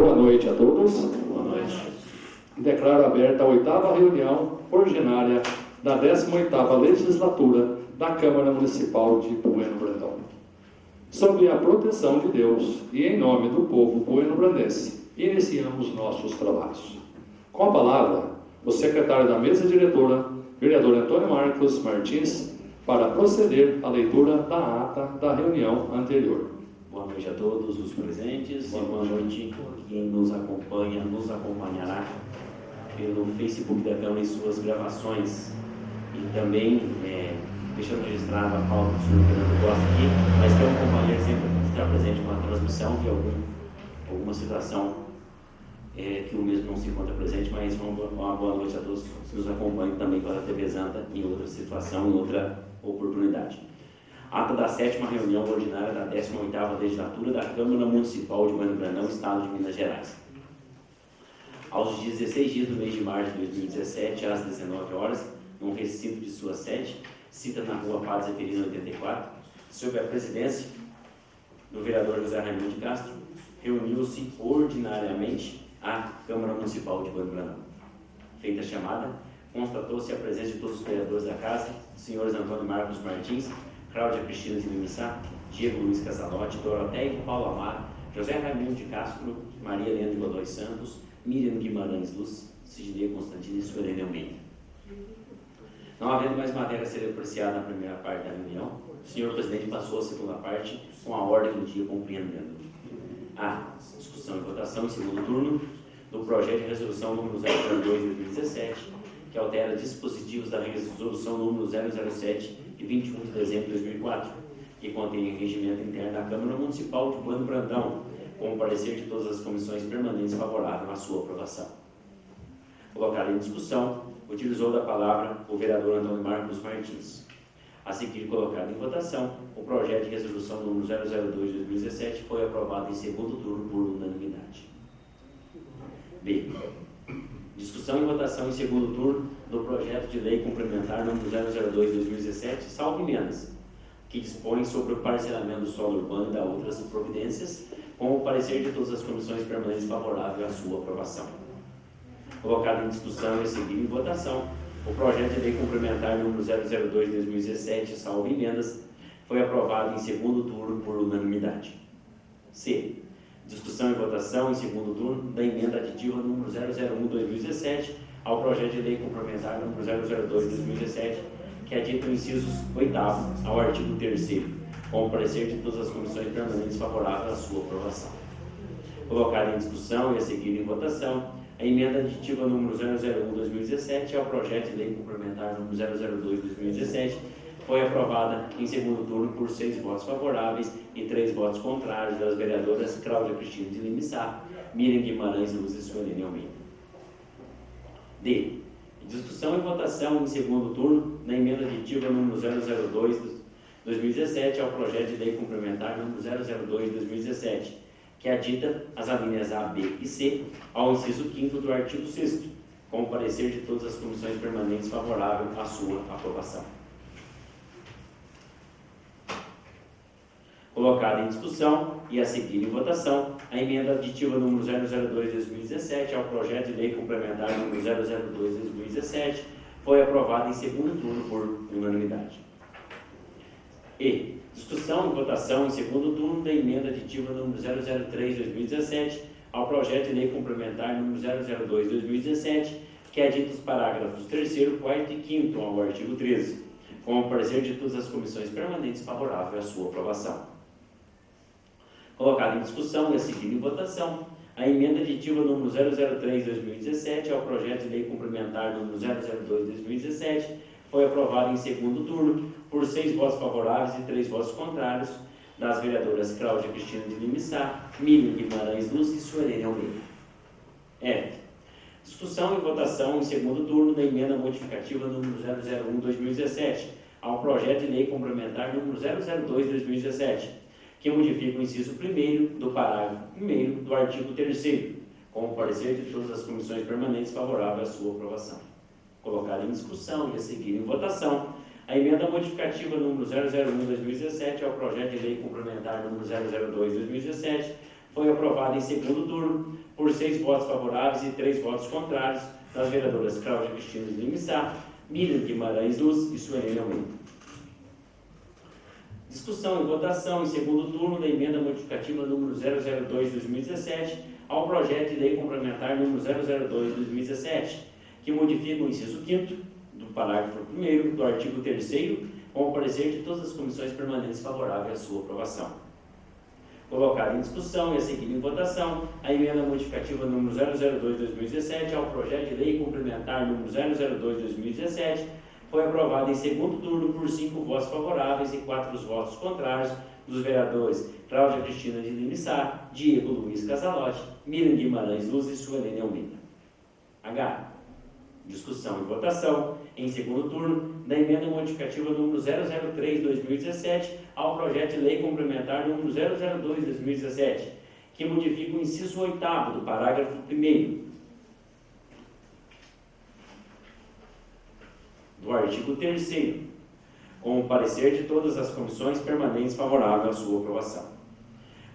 Boa noite a todos. Boa noite. Declaro aberta a 8ª reunião ordinária da 18ª Legislatura da Câmara Municipal de Bueno Brandão. Sob a proteção de Deus e em nome do povo bueno-brandense, iniciamos nossos trabalhos. Com a palavra, o secretário da mesa diretora, vereador Antônio Marcos Martins, para proceder à leitura da ata da reunião anterior. Boa noite a todos os presentes e boa noite quem nos acompanha, nos acompanhará pelo Facebook da Câmara em suas gravações. E também, deixando registrada a falta do senhor Fernando Costa aqui, mas que é um companheiro sempre que está presente com a transmissão de alguma situação que o mesmo não se encontra presente, mas uma boa noite a todos que nos acompanham também pela TV Zanta em outra situação, em outra oportunidade. Ata da 7ª reunião ordinária da 18ª Legislatura da Câmara Municipal de Bueno Brandão, Estado de Minas Gerais. Aos 16 dias do mês de março de 2017, às 19 horas, no recinto de sua sede, cita na rua Padre Zeferino 84, sob a presidência do vereador José Raimundo de Castro, reuniu-se ordinariamente a Câmara Municipal de Bueno Brandão. Feita a chamada, constatou-se a presença de todos os vereadores da casa, senhores Antônio Marcos Martins, Cláudia Cristina de Mimissá, Diego Luiz Casalotti, Doroteia de Paulo Amaro, José Raimundo de Castro, Maria Helena de Godoy Santos, Miriam Guimarães Luz, Sidney Constantino e Suelene Almeida. Não havendo mais matéria a ser apreciada na primeira parte da reunião, o senhor presidente passou a segunda parte com a ordem do dia compreendendo a discussão e votação em segundo turno do projeto de resolução número 002/2017, que altera dispositivos da resolução número 007 de 21 de dezembro de 2004, que contém regimento interno da Câmara Municipal de Bueno Brandão, com o parecer de todas as comissões permanentes favorável à sua aprovação. Colocado em discussão, utilizou da palavra o vereador Antônio Marcos Martins. A seguir, colocado em votação, o projeto de resolução número 002/2017 foi aprovado em segundo turno por unanimidade. B. Discussão e votação em segundo turno do projeto de lei complementar número 002/2017, salvo emendas, que dispõe sobre o parcelamento do solo urbano e da outras providências, com o parecer de todas as comissões permanentes favorável à sua aprovação. Colocado em discussão e a seguir em votação, o projeto de lei complementar número 002/2017, salvo emendas, foi aprovado em segundo turno por unanimidade. C. Discussão e votação em segundo turno da emenda aditiva número 001/2017 ao projeto de lei complementar número 002/2017, que adita o inciso 8º ao artigo 3º, com o parecer de todas as comissões permanentes favoráveis à sua aprovação. Colocada em discussão e a seguir em votação, a emenda aditiva número 001/2017 ao projeto de lei complementar número 002/2017 foi aprovada em segundo turno por 6 votos favoráveis e 3 votos contrários das vereadoras Cláudia Cristina de Mimissá, Miriam Guimarães Luz e Suelene Almeida. D. Discussão e votação em segundo turno da emenda aditiva número 002/2017 ao projeto de lei complementar número 002/2017, que adita as alíneas A, B e C ao inciso 5º do artigo 6º, com o parecer de todas as comissões permanentes favorável à sua aprovação. Colocada em discussão e a seguir em votação, a emenda aditiva número 002/2017 ao projeto de lei complementar número 002/2017 foi aprovada em segundo turno por unanimidade. E. Discussão e votação em segundo turno da emenda aditiva número 003/2017 ao projeto de lei complementar número 002/2017, que adita os parágrafos 3º, 4º e 5º ao artigo 13, com o parecer de todas as comissões permanentes favorável à sua aprovação. Colocado em discussão e a seguir em votação, a emenda aditiva número 003/2017 ao projeto de lei complementar número 002/2017 foi aprovada em segundo turno por 6 votos favoráveis e 3 votos contrários das vereadoras Cláudia Cristina de Mimissá, Miriam Guimarães Luz e Suelene Almeida. F. Discussão e votação em segundo turno da emenda modificativa número 001/2017 ao projeto de lei complementar número 002/2017, que modifica o inciso 1º do parágrafo 1º do artigo 3º, com o parecer de todas as comissões permanentes favorável à sua aprovação. Colocada em discussão e a seguir em votação, a emenda modificativa número 001/2017 ao projeto de lei complementar número 002/2017 foi aprovada em segundo turno por 6 votos favoráveis e 3 votos contrários das vereadoras Cláudia Cristina de Lima Sá, Miriam Guimarães Luz e Suelene Almeida. Discussão e votação em segundo turno da emenda modificativa número 002/2017 ao projeto de lei complementar número 002/2017, que modifica o inciso 5º do parágrafo 1º do artigo 3º, com o parecer de todas as comissões permanentes favoráveis à sua aprovação. Colocada em discussão e a seguir em votação a emenda modificativa número 002/2017 ao projeto de lei complementar número 002/2017, foi aprovada em segundo turno por 5 votos favoráveis e 4 votos contrários dos vereadores Cláudia Cristina de Lima Sá, Diego Luiz Casalotti, Miriam Guimarães Luz e Suelene Almeida. H. Discussão e votação em segundo turno da emenda modificativa número 003/2017 ao projeto de lei complementar número 002/2017, que modifica o inciso 8º do parágrafo 1º do artigo 3º, com o parecer de todas as comissões permanentes favorável à sua aprovação.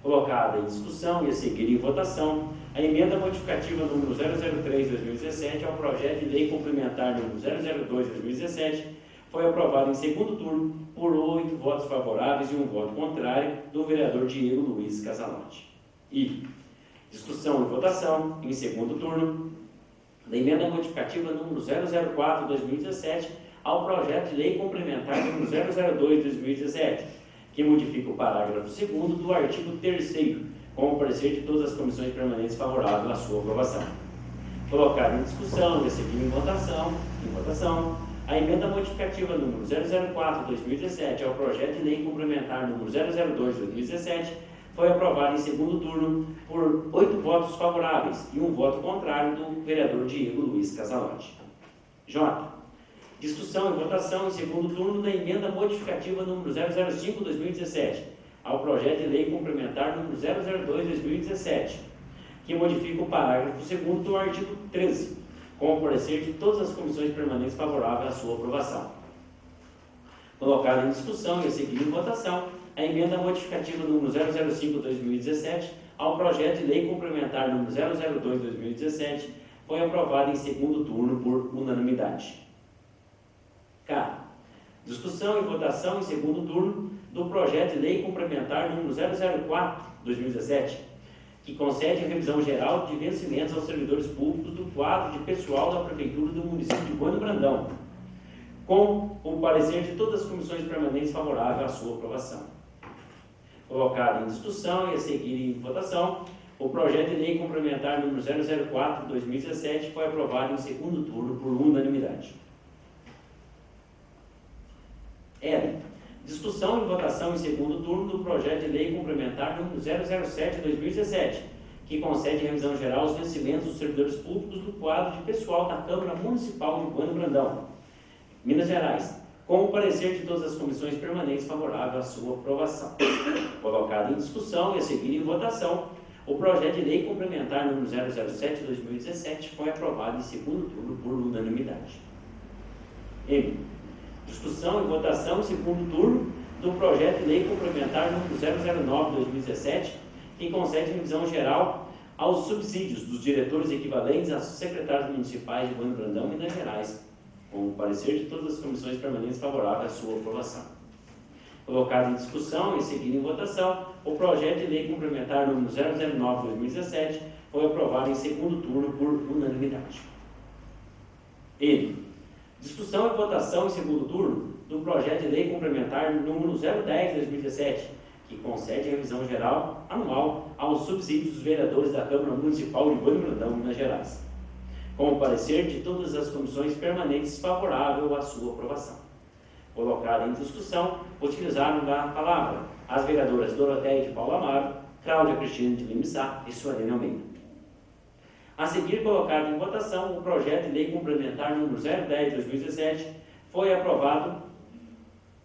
Colocada em discussão e a seguir em votação a emenda modificativa número 003/2017 ao projeto de lei complementar número 002/2017, foi aprovada em segundo turno por 8 votos favoráveis e 1 voto contrário do vereador Diego Luiz Casalotti. E discussão e votação em segundo turno da emenda modificativa número 004/2017 ao projeto de lei complementar número 002/2017, que modifica o parágrafo 2º do artigo 3º, com o parecer de todas as comissões permanentes favoráveis à sua aprovação. Colocada em discussão e a seguir em votação, a emenda modificativa número 004/2017 ao projeto de lei complementar número 002/2017, foi aprovada em segundo turno por 8 votos favoráveis e 1 voto contrário do vereador Diego Luiz Casalotti. J. Discussão e votação em segundo turno da emenda modificativa número 005/2017 ao projeto de lei complementar número 002/2017, que modifica o parágrafo 2º do artigo 13, com o parecer de todas as comissões permanentes favoráveis à sua aprovação. Colocada em discussão e a seguir em votação a emenda modificativa número 005/2017 ao projeto de lei complementar número 002/2017, foi aprovada em segundo turno por unanimidade. K. Discussão e votação em segundo turno do projeto de lei complementar número 004/2017, que concede a revisão geral de vencimentos aos servidores públicos do quadro de pessoal da Prefeitura do município de Bueno Brandão, com o parecer de todas as comissões permanentes favoráveis à sua aprovação. Colocado em discussão e a seguir em votação, o projeto de lei complementar número 004/2017 foi aprovado em segundo turno por unanimidade. L. Discussão e votação em segundo turno do projeto de lei complementar número 007/2017, que concede revisão geral aos vencimentos dos servidores públicos do quadro de pessoal da Câmara Municipal de Bueno Brandão, Minas Gerais, com o parecer de todas as comissões permanentes favoráveis à sua aprovação. Colocado em discussão e a seguir em votação, o projeto de lei complementar número 007/2017 foi aprovado em segundo turno por unanimidade. M. Discussão e votação em segundo turno do projeto de lei complementar número 009/2017, que concede revisão geral aos subsídios dos diretores equivalentes a secretários municipais de Bueno Brandão, Minas Gerais, com o parecer de todas as comissões permanentes favoráveis à sua aprovação. Colocado em discussão e seguir em votação, o projeto de lei complementar número 009/2017 foi aprovado em segundo turno por unanimidade. E. Discussão e votação em segundo turno do projeto de lei complementar número 010/2017, que concede a revisão geral anual aos subsídios dos vereadores da Câmara Municipal de Bueno Brandão, Minas Gerais, com o parecer de todas as comissões permanentes favorável à sua aprovação. Colocada em discussão, utilizaram a palavra as vereadoras Doroteia de Paula Amaro, Cláudia Cristina de Lima Sá e Suelene Almeida. A seguir, colocado em votação, o projeto de lei complementar número 010/2017 foi aprovado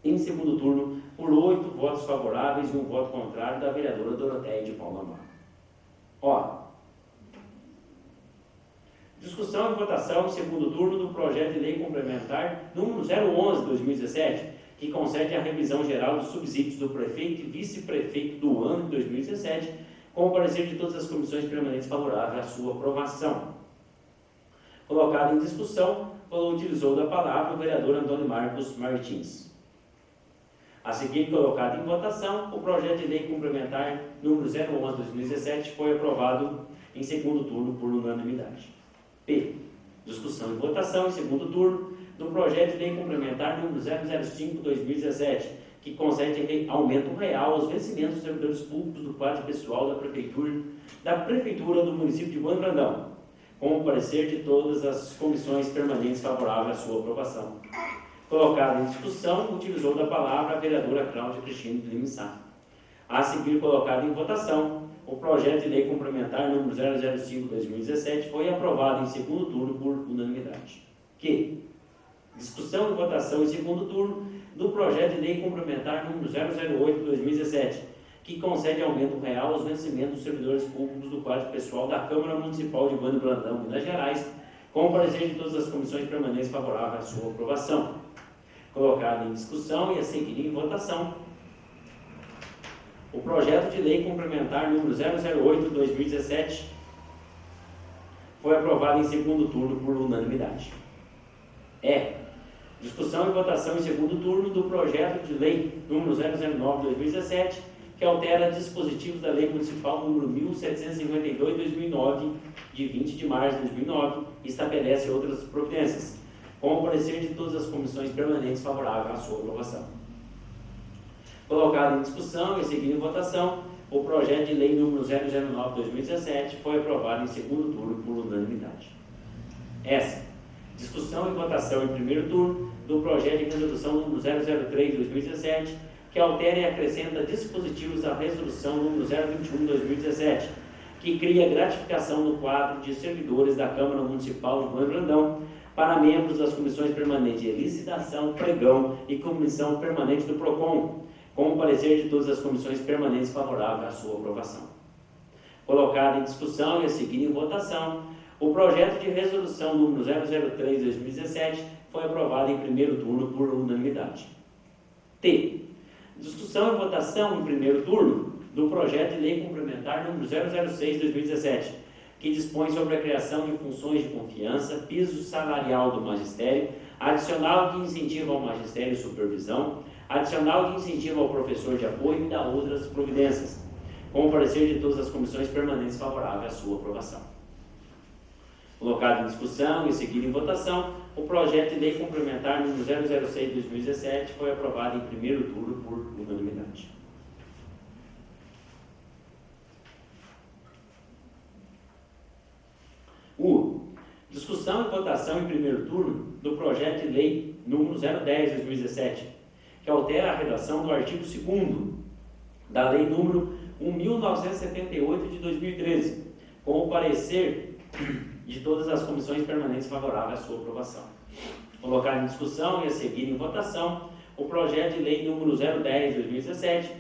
em segundo turno por 8 votos favoráveis e 1 voto contrário da vereadora Doroteia de Paula Amaro. Ó. Discussão e votação em segundo turno do projeto de lei complementar número 011/2017, que concede a revisão geral dos subsídios do prefeito e vice-prefeito do ano de 2017, com o parecer de todas as comissões permanentes favorável à sua aprovação. Colocado em discussão, utilizou da palavra o vereador Antônio Marcos Martins. A seguir, colocado em votação, o projeto de lei complementar número 011/2017 foi aprovado em segundo turno por unanimidade. P. Discussão e votação em segundo turno do projeto de lei complementar número 005/2017, que concede aumento real aos vencimentos dos servidores públicos do quadro pessoal da Prefeitura do município de Bueno Brandão, com o parecer de todas as comissões permanentes favoráveis à sua aprovação. Colocado em discussão, utilizou da palavra a vereadora Cláudia Cristina de Lima Sá. A seguir, colocado em votação, o projeto de lei complementar número 005/2017 foi aprovado em segundo turno por unanimidade. Q. Discussão e votação em segundo turno do projeto de lei complementar número 008/2017, que concede aumento real aos vencimentos dos servidores públicos do quadro pessoal da Câmara Municipal de Bueno Brandão, Minas Gerais, com o parecer de todas as comissões permanentes favoráveis à sua aprovação. Colocado em discussão e a seguir em votação, o projeto de lei complementar número 008/2017 foi aprovado em segundo turno por unanimidade. Discussão e votação em segundo turno do projeto de lei número 009/2017, que altera dispositivos da Lei Municipal número 1752/2009, de 20 de março de 2009, e estabelece outras providências, com o parecer de todas as comissões permanentes favoráveis à sua aprovação. Colocado em discussão e seguido em votação, o projeto de lei número 009/2017 foi aprovado em segundo turno por unanimidade. Discussão e votação em primeiro turno do projeto de resolução número 003/2017, que altera e acrescenta dispositivos à resolução número 021/2017, que cria gratificação no quadro de servidores da Câmara Municipal de Bueno Brandão para membros das comissões permanentes de licitação, pregão e comissão permanente do PROCON, com o parecer de todas as comissões permanentes favoráveis à sua aprovação. Colocado em discussão e a seguir em votação, o projeto de resolução número 003/2017 foi aprovado em primeiro turno por unanimidade. Discussão e votação em primeiro turno do projeto de lei complementar número 006/2017, que dispõe sobre a criação de funções de confiança, piso salarial do magistério, adicional de incentivo ao magistério e supervisão, adicional de incentivo ao professor de apoio e da outras providências, com o parecer de todas as comissões permanentes favoráveis à sua aprovação. Colocado em discussão e seguido em votação, o projeto de lei complementar número 006/2017 foi aprovado em primeiro turno por unanimidade. Discussão e votação em primeiro turno do projeto de lei número 010/2017, que altera a redação do artigo 2º da lei número 1978 de 2013, com o parecer de todas as comissões permanentes favoráveis à sua aprovação. Colocar em discussão e a seguir em votação, o projeto de lei número 010/2017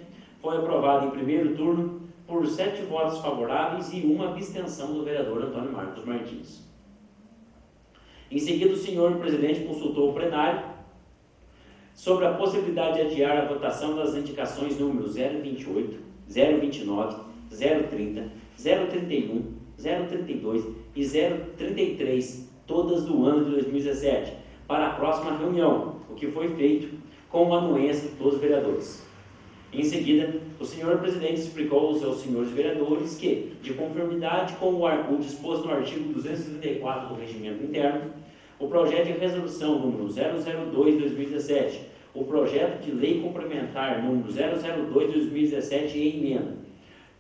foi aprovado em primeiro turno por 7 votos favoráveis e 1 abstenção do vereador Antônio Marcos Martins. Em seguida, o senhor presidente consultou o plenário sobre a possibilidade de adiar a votação das indicações números 028, 029, 030, 031, 032 e 033, todas do ano de 2017, para a próxima reunião, o que foi feito com a anuência de todos os vereadores. Em seguida, o senhor presidente explicou aos seus senhores vereadores que, de conformidade com o disposto no artigo 234 do Regimento Interno, o projeto de resolução número 002/2017, o projeto de lei complementar número 002/2017 e emenda,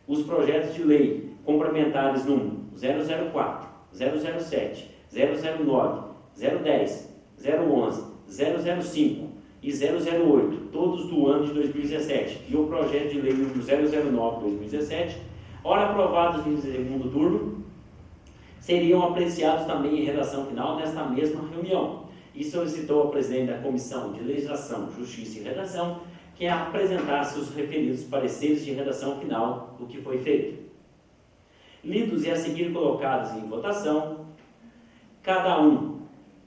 os projetos de lei complementares número 004, 007, 009, 010, 011, 005 e 008, todos do ano de 2017, e o projeto de lei número 009/2017, ora aprovados em segundo turno, seriam apreciados também em redação final nesta mesma reunião, e solicitou ao presidente da Comissão de Legislação, Justiça e Redação que apresentasse os referidos pareceres de redação final do que foi feito. Lidos e a seguir colocados em votação, cada um,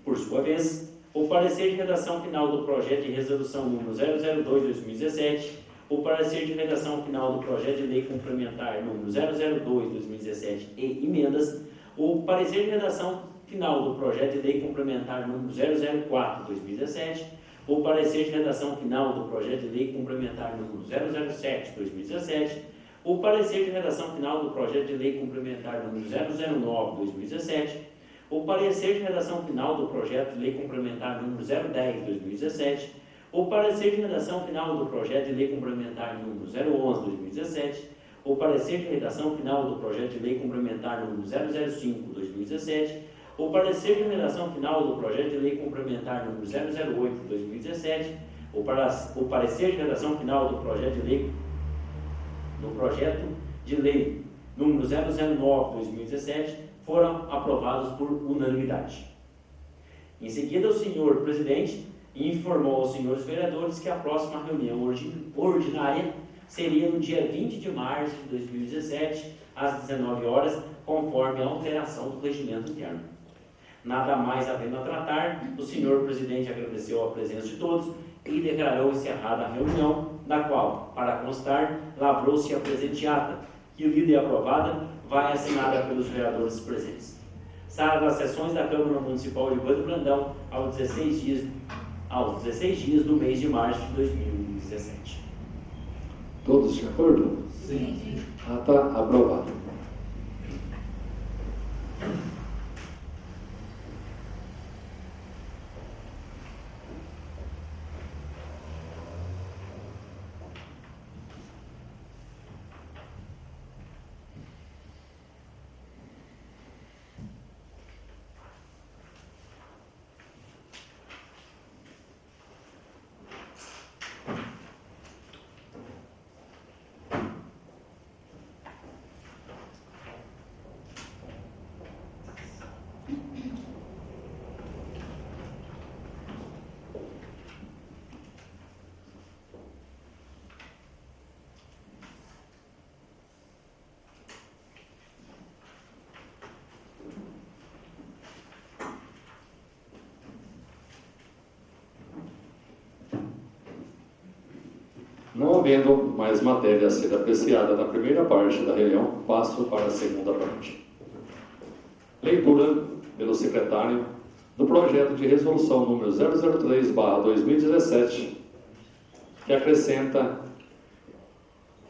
por sua vez, o parecer de redação final do projeto de resolução número 002/2017, o parecer de redação final do projeto de lei complementar número 002/2017 e emendas, o parecer de redação final do projeto de lei complementar número 004/2017, o parecer de redação final do projeto de lei complementar número 007/2017, o parecer de redação final do projeto de lei complementar número 009/2017, o parecer de redação final do projeto de lei complementar número 010/2017, o parecer de redação final do projeto de lei complementar número 011/2017, o parecer de redação final do projeto de lei complementar número 005/2017, o parecer de redação final do projeto de lei complementar número 008/2017, o parecer de redação final do projeto de lei número 009/2017 foram aprovados por unanimidade. Em seguida, o senhor presidente informou aos senhores vereadores que a próxima reunião ordinária seria no dia 20 de março de 2017, às 19 horas, conforme a alteração do regimento interno. Nada mais havendo a tratar, o senhor presidente agradeceu a presença de todos e declarou encerrada a reunião, na qual, para constar, lavrou-se a presente ata, que, lida e aprovada, vai assinada pelos vereadores presentes. Sala das sessões da Câmara Municipal de Bueno Brandão, aos 16 dias do mês de março de 2017. Todos de acordo? Sim. Ata aprovada. Não havendo mais matéria a ser apreciada na primeira parte da reunião, passo para a segunda parte. Leitura pelo secretário do projeto de resolução número 003/2017, que acrescenta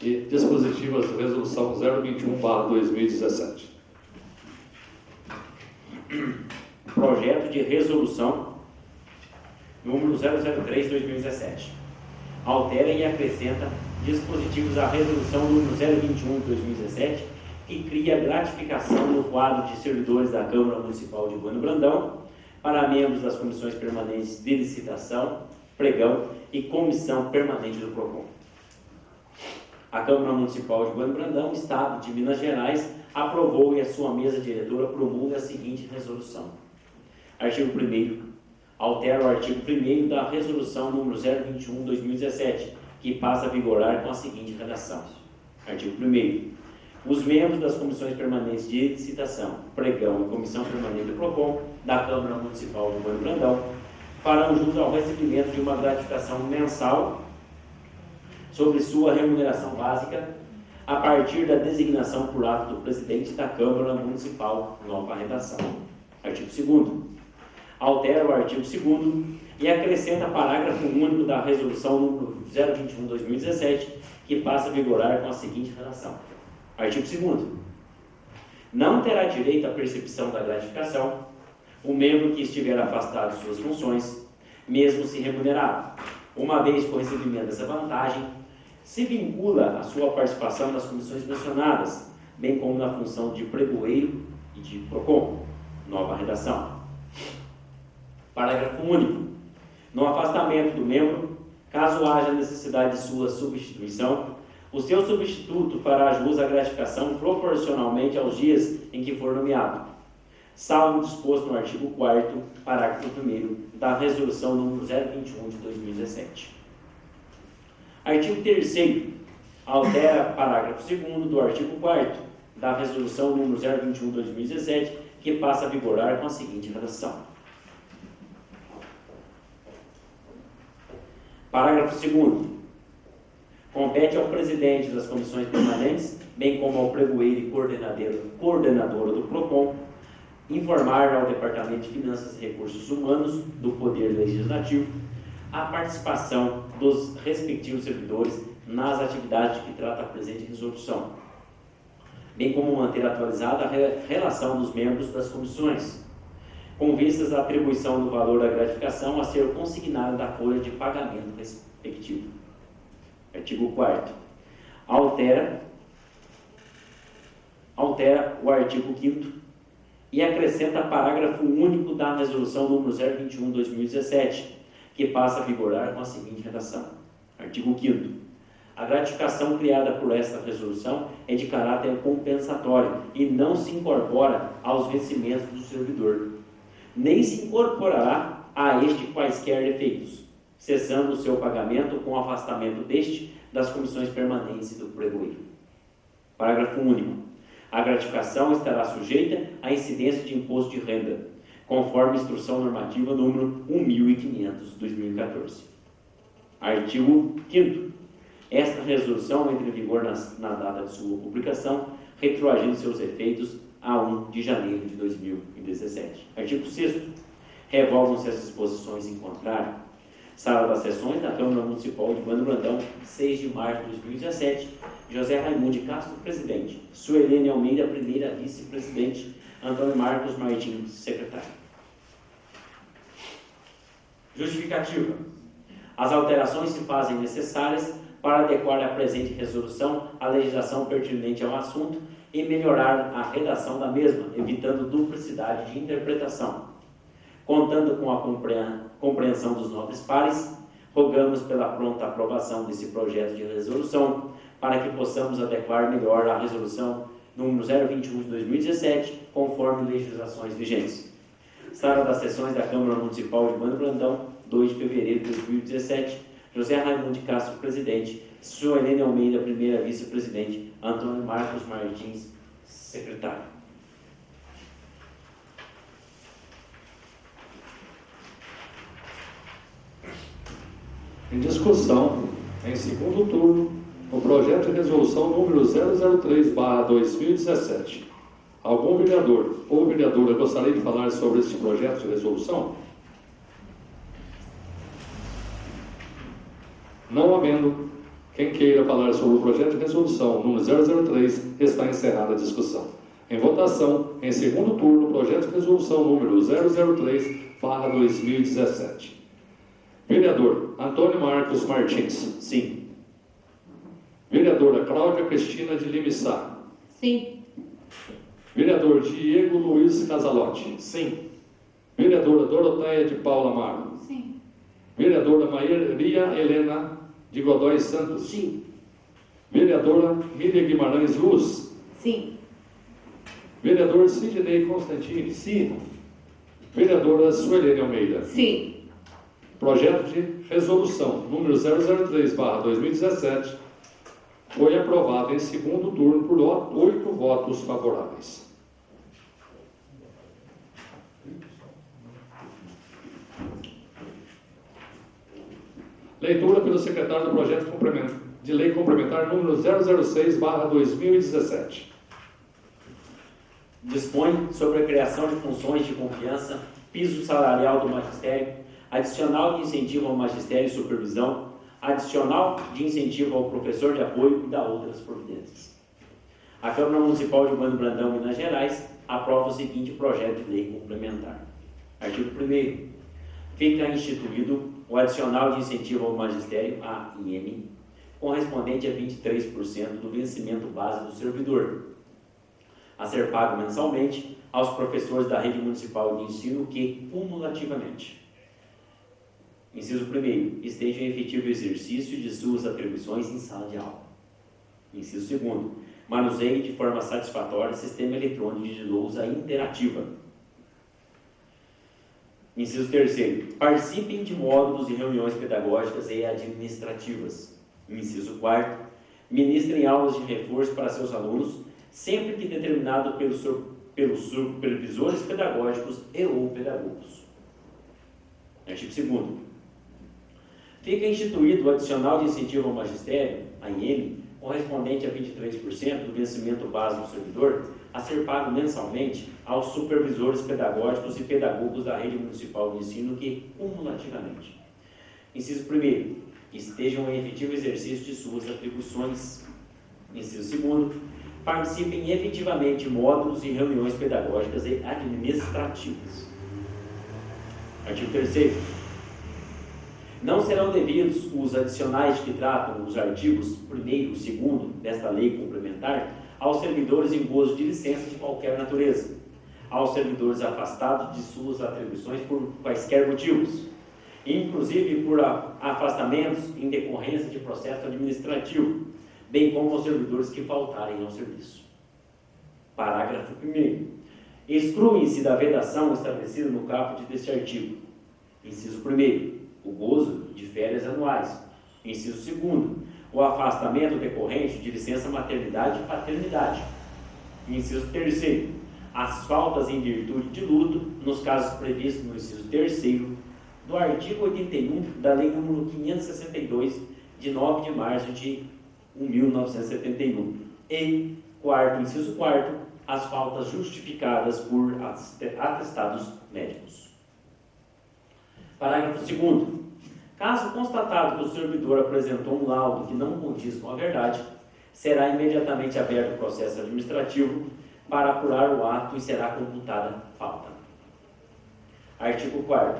dispositivos de resolução 021/2017. Projeto de resolução número 003/2017. Altera e acrescenta dispositivos à resolução número 021/2017, que cria gratificação no quadro de servidores da Câmara Municipal de Bueno Brandão para membros das comissões permanentes de licitação, pregão e comissão permanente do PROCON. A Câmara Municipal de Bueno Brandão, Estado de Minas Gerais, aprovou e a sua mesa diretora promulga a seguinte resolução. Artigo 1º. Altera o artigo 1º da resolução número 021/2017, que passa a vigorar com a seguinte redação. Artigo 1º. Os membros das comissões permanentes de licitação, pregão e comissão permanente do PROCON da Câmara Municipal de Bueno Brandão farão jus ao recebimento de uma gratificação mensal sobre sua remuneração básica a partir da designação por ato do presidente da Câmara Municipal, nova redação. Artigo 2º. Altera o artigo 2º e acrescenta parágrafo único da resolução número 021/2017, que passa a vigorar com a seguinte redação. Artigo 2º. Não terá direito à percepção da gratificação o membro que estiver afastado de suas funções, mesmo se remunerado, uma vez que o recebimento dessa vantagem se vincula à sua participação nas comissões mencionadas, bem como na função de pregoeiro e de PROCON, nova redação. Parágrafo único. No afastamento do membro, caso haja necessidade de sua substituição, o seu substituto fará jus à gratificação proporcionalmente aos dias em que for nomeado, salvo disposto no artigo 4º, parágrafo 1º da resolução número 021/2017. Artigo 3º. Altera parágrafo 2º do artigo 4º da resolução número 021/2017, que passa a vigorar com a seguinte redação. Parágrafo 2º. Compete ao presidente das comissões permanentes, bem como ao pregoeiro e coordenadora do PROCON, informar ao Departamento de Finanças e Recursos Humanos do Poder Legislativo a participação dos respectivos servidores nas atividades de que trata a presente resolução, bem como manter atualizada a relação dos membros das comissões, com vistas à atribuição do valor da gratificação a ser consignado da folha de pagamento respectivo. Artigo 4º. Altera o artigo 5º e acrescenta parágrafo único da resolução número 021/2017, que passa a vigorar com a seguinte redação. Artigo 5º. A gratificação criada por esta resolução é de caráter compensatório e não se incorpora aos vencimentos do servidor, nem se incorporará a este quaisquer efeitos, cessando o seu pagamento com o afastamento deste das comissões permanentes e do pregoeiro. Parágrafo único. A gratificação estará sujeita à incidência de imposto de renda, conforme instrução normativa número 1500/2014. Artigo 5º. Esta resolução entra em vigor na data de sua publicação, retroagindo seus efeitos a 1 de janeiro de 2017. Artigo 6º. Revogam-se as disposições em contrário. Sala das Sessões da Câmara Municipal de Bando Brandão, 6 de março de 2017. José Raimundo de Castro, presidente. Suelene Almeida, primeira vice-presidente. Antônio Marcos Martins, secretário. Justificativa. As alterações se fazem necessárias para adequar a presente resolução à legislação pertinente ao assunto e melhorar a redação da mesma, evitando duplicidade de interpretação. Contando com a compreensão dos nobres pares, rogamos pela pronta aprovação desse projeto de resolução para que possamos adequar melhor a resolução número 021/2017, conforme legislações vigentes. Sala das Sessões da Câmara Municipal de Bando Brandão, 2 de fevereiro de 2017. José Raimundo de Castro, presidente. Suelene Almeida, primeira vice-presidente. Antônio Marcos Martins, secretário. Em discussão, em segundo turno, o projeto de resolução número 003/2017. Algum vereador ou vereadora gostaria de falar sobre este projeto de resolução? Não havendo quem queira falar sobre o projeto de resolução número 003, está encerrada a discussão. Em votação, em segundo turno, o projeto de resolução número 003/2017. Vereador Antônio Marcos Martins. Sim. Vereadora Cláudia Cristina de Limissá. Sim. Vereador Diego Luiz Casalotti. Sim. Vereadora Doroteia de Paula Amaro. Sim. Vereadora Maria Helena de Godoy Santos. Sim. Vereadora Miriam Guimarães Luz. Sim. Vereador Sidney Constantini. Sim. Vereadora Suelene Almeida. Sim. Projeto de resolução número 003/2017 foi aprovado em segundo turno por 8 votos favoráveis. Leitura pelo secretário do projeto de lei complementar número 006/2017. Dispõe sobre a criação de funções de confiança, piso salarial do magistério, adicional de incentivo ao magistério e supervisão, adicional de incentivo ao professor de apoio e da outras providências. A Câmara Municipal de Bando Brandão, Minas Gerais, aprova o seguinte projeto de lei complementar. Artigo 1º. Fica instituído o adicional de incentivo ao magistério, AIM, correspondente a 23% do vencimento base do servidor, a ser pago mensalmente aos professores da rede municipal de ensino que, cumulativamente, inciso 1º, estejam em efetivo exercício de suas atribuições em sala de aula. Inciso 2º, manuseiem de forma satisfatória o sistema eletrônico de lousa interativa. Inciso 3º, participem de módulos e reuniões pedagógicas e administrativas. Inciso 4º, ministrem aulas de reforço para seus alunos, sempre que determinado pelos supervisores pedagógicos e ou pedagogos. Artigo 2º. Fica instituído o adicional de incentivo ao magistério, AIM, correspondente a 23% do vencimento base do servidor, a ser pago mensalmente aos supervisores pedagógicos e pedagogos da rede municipal de ensino que, cumulativamente, inciso 1º, estejam em efetivo exercício de suas atribuições. Inciso 2º, participem efetivamente de módulos e reuniões pedagógicas e administrativas. Artigo 3º. Não serão devidos os adicionais que tratam os artigos 1º e 2º desta lei complementar aos servidores em gozo de licença de qualquer natureza, aos servidores afastados de suas atribuições por quaisquer motivos, inclusive por afastamentos em decorrência de processo administrativo, bem como aos servidores que faltarem ao serviço. Parágrafo 1º. Excluem-se da vedação estabelecida no caput deste artigo. Inciso 1º. O gozo de férias anuais. Inciso 2º. O afastamento decorrente de licença maternidade e paternidade. Inciso 3º. As faltas em virtude de luto, nos casos previstos no inciso 3º do artigo 81 da Lei nº 562, de 9 de março de 1971. E, inciso 4º, as faltas justificadas por atestados médicos. Parágrafo 2º. Caso constatado que o servidor apresentou um laudo que não condiz com a verdade, será imediatamente aberto o processo administrativo para apurar o ato e será computada falta. Artigo 4º.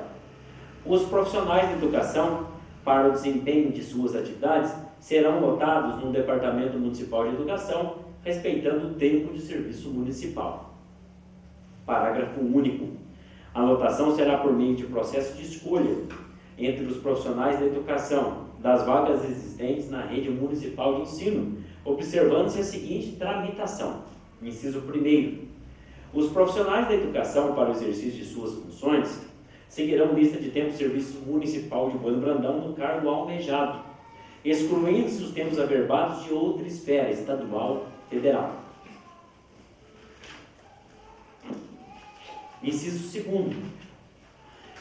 Os profissionais de educação, para o desempenho de suas atividades, serão lotados no Departamento Municipal de Educação, respeitando o tempo de serviço municipal. Parágrafo único. A lotação será por meio de processo de escolha entre os profissionais da educação das vagas existentes na rede municipal de ensino, observando-se a seguinte tramitação. Inciso 1º. Os profissionais da educação, para o exercício de suas funções, seguirão lista de tempo de serviço municipal de Bueno Brandão no cargo almejado, excluindo-se os tempos averbados de outra esfera, estadual, federal. Inciso 2º.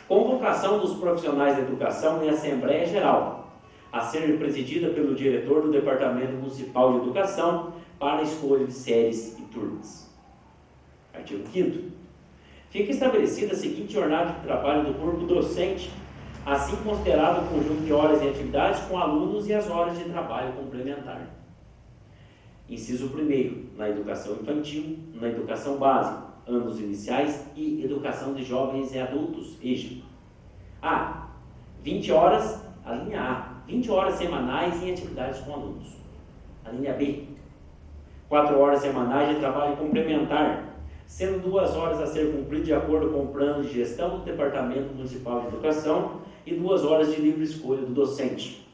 Convocação dos profissionais da educação em Assembleia Geral, a ser presidida pelo diretor do Departamento Municipal de Educação para a escolha de séries e turmas. Artigo 5º. Fica estabelecida a seguinte jornada de trabalho do corpo docente, assim considerado o conjunto de horas e atividades com alunos e as horas de trabalho complementar. Inciso 1º. Na educação infantil, na educação básica, anos iniciais e educação de jovens e adultos, EJA. A. 20 horas, a linha A, 20 horas semanais em atividades com alunos. A linha B. 4 horas semanais de trabalho complementar, sendo 2 horas a ser cumprido de acordo com o plano de gestão do Departamento Municipal de Educação e 2 horas de livre escolha do docente.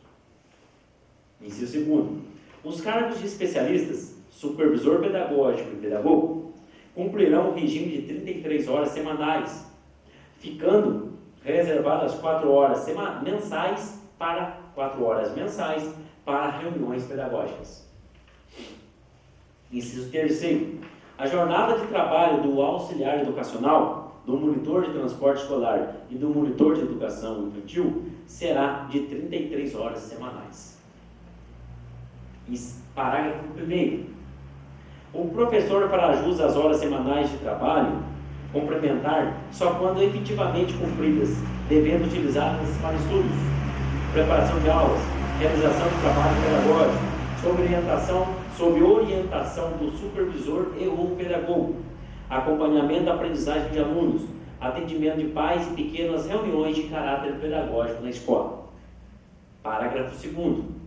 Inciso 2º. Os cargos de especialistas, supervisor pedagógico e pedagogo, cumprirão o regime de 33 horas semanais, ficando reservadas 4 horas mensais para reuniões pedagógicas. Inciso 3º. A jornada de trabalho do auxiliar educacional, do monitor de transporte escolar e do monitor de educação infantil será de 33 horas semanais. Parágrafo 1º. O professor fará jus às horas semanais de trabalho complementar só quando efetivamente cumpridas, devendo utilizá-las para estudos, preparação de aulas, realização de trabalho pedagógico, sob orientação do supervisor e ou pedagogo, acompanhamento da aprendizagem de alunos, atendimento de pais e pequenas reuniões de caráter pedagógico na escola. Parágrafo 2º.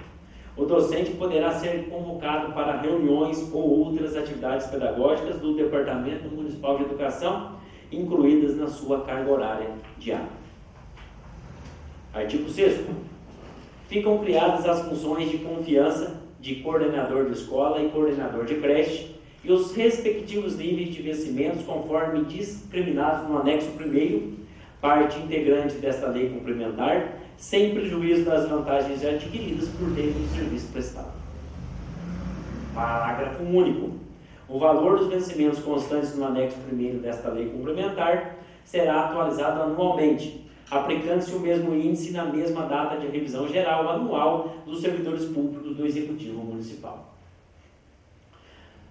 O docente poderá ser convocado para reuniões ou outras atividades pedagógicas do Departamento Municipal de Educação, incluídas na sua carga horária diária. Artigo 6º. Ficam criadas as funções de confiança de coordenador de escola e coordenador de creche e os respectivos níveis de vencimentos conforme discriminados no anexo 1º, parte integrante desta lei complementar, sem prejuízo das vantagens adquiridas por tempo do serviço prestado. Parágrafo único. O valor dos vencimentos constantes no anexo 1º desta lei complementar será atualizado anualmente, aplicando-se o mesmo índice na mesma data de revisão geral anual dos servidores públicos do Executivo Municipal.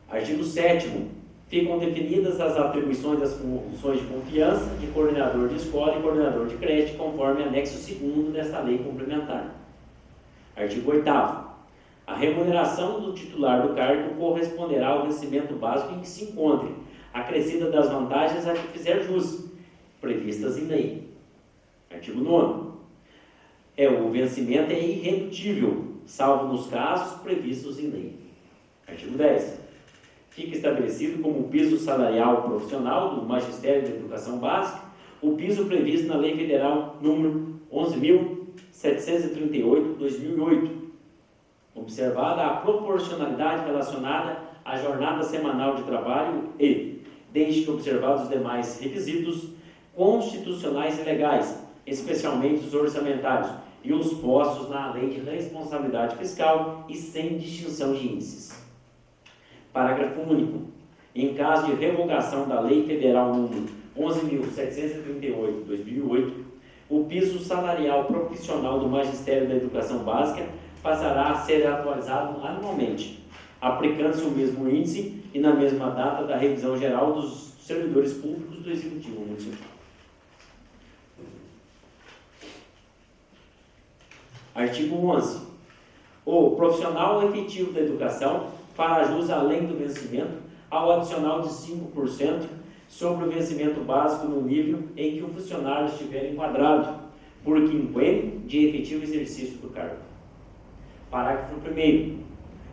Artigo 7º. Ficam definidas as atribuições das funções de confiança de coordenador de escola e coordenador de creche, conforme anexo 2º desta lei complementar. Artigo 8º. A remuneração do titular do cargo corresponderá ao vencimento básico em que se encontre, acrescida das vantagens a que fizer jus, previstas em lei. Artigo 9º. O vencimento é irredutível, salvo nos casos previstos em lei. Artigo 10º. Fica estabelecido como piso salarial profissional do Magistério da Educação Básica o piso previsto na Lei Federal número 11.738/2008, observada a proporcionalidade relacionada à jornada semanal de trabalho e, desde que observados os demais requisitos constitucionais e legais, especialmente os orçamentários e os postos na Lei de Responsabilidade Fiscal e sem distinção de índices. Parágrafo único. Em caso de revogação da Lei Federal número 11.738/2008, o piso salarial profissional do Magistério da Educação Básica passará a ser atualizado anualmente, aplicando-se o mesmo índice e na mesma data da revisão geral dos servidores públicos do Executivo Municipal. Artigo 11. O profissional efetivo da educação fará jus além do vencimento ao adicional de 5% sobre o vencimento básico no nível em que o funcionário estiver enquadrado por quinquênio de efetivo exercício do cargo. Parágrafo 1º.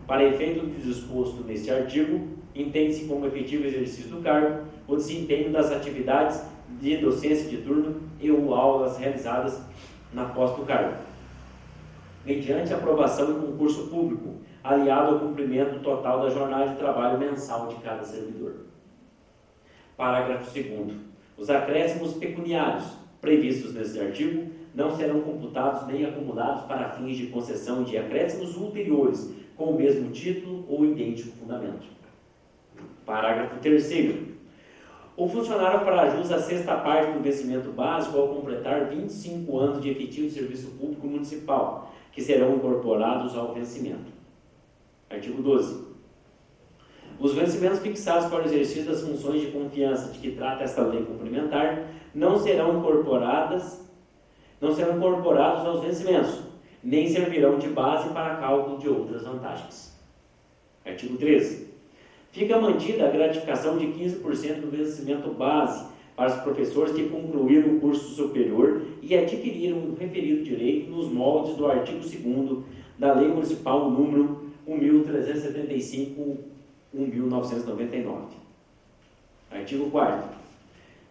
Para efeito do disposto neste artigo, entende-se como efetivo exercício do cargo o desempenho das atividades de docência de turno e ou aulas realizadas na posse do cargo, mediante aprovação em concurso público, aliado ao cumprimento total da jornada de trabalho mensal de cada servidor. Parágrafo 2º. Os acréscimos pecuniários previstos neste artigo não serão computados nem acumulados para fins de concessão de acréscimos ulteriores com o mesmo título ou idêntico fundamento. Parágrafo 3º. O funcionário fará jus à sexta parte do vencimento básico ao completar 25 anos de efetivo serviço público municipal, que serão incorporados ao vencimento. Artigo 12. Os vencimentos fixados para o exercício das funções de confiança de que trata esta lei complementar não serão incorporados aos vencimentos, nem servirão de base para cálculo de outras vantagens. Artigo 13. Fica mantida a gratificação de 15% do vencimento base para os professores que concluíram o curso superior e adquiriram o referido direito nos moldes do artigo 2º da Lei Municipal número 1.375/1999. Artigo 4º.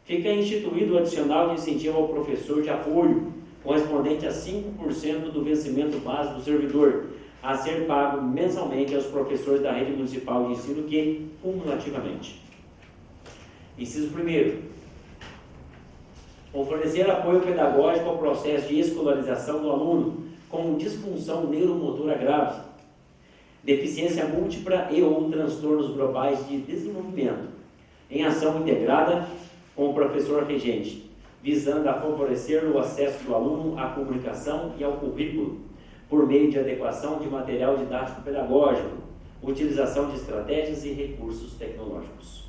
Fica instituído o adicional de incentivo ao professor de apoio, correspondente a 5% do vencimento base do servidor, a ser pago mensalmente aos professores da rede municipal de ensino que, cumulativamente. Inciso 1º. Oferecer apoio pedagógico ao processo de escolarização do aluno com disfunção neuromotora grave, deficiência múltipla e ou transtornos globais de desenvolvimento, em ação integrada com o professor regente, visando a favorecer o acesso do aluno à comunicação e ao currículo, por meio de adequação de material didático pedagógico, utilização de estratégias e recursos tecnológicos.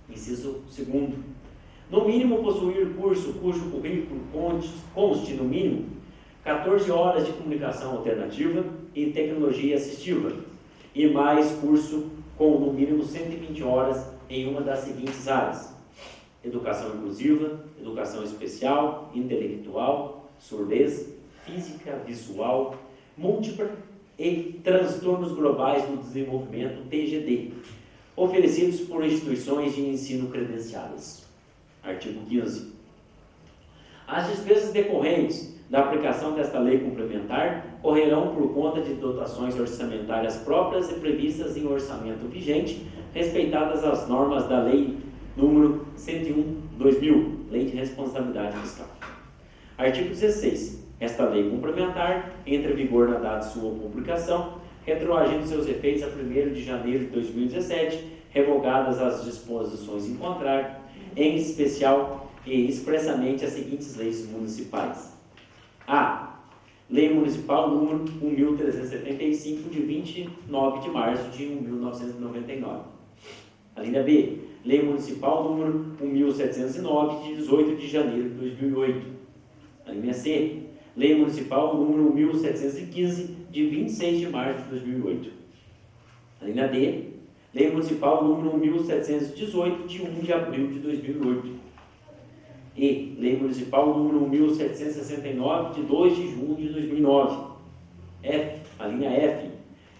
Inciso 2º. No mínimo, possuir curso cujo currículo conste, no mínimo, 14 horas de comunicação alternativa e tecnologia assistiva, e mais curso com, no mínimo, 120 horas em uma das seguintes áreas: educação inclusiva, educação especial, intelectual, surdez, física, visual, múltipla e transtornos globais do desenvolvimento, TGD, oferecidos por instituições de ensino credenciadas. Artigo 15. As despesas decorrentes da aplicação desta lei complementar correrão por conta de dotações orçamentárias próprias e previstas em orçamento vigente, respeitadas as normas da Lei número 101/2000, Lei de Responsabilidade Fiscal. Artigo 16. Esta lei complementar entra em vigor na data de sua publicação, retroagindo seus efeitos a 1º de janeiro de 2017, revogadas as disposições em contrário, em especial e expressamente as seguintes leis municipais. A. Lei Municipal número 1.375, de 29 de março de 1999. A linha B. Lei Municipal número 1.709, de 18 de janeiro de 2008. A linha C. Lei Municipal número 1.715, de 26 de março de 2008. A linha D. Lei Municipal número 1.718, de 1 de abril de 2008. E Lei Municipal número 1.769, de 2 de junho de 2009. F. A linha F.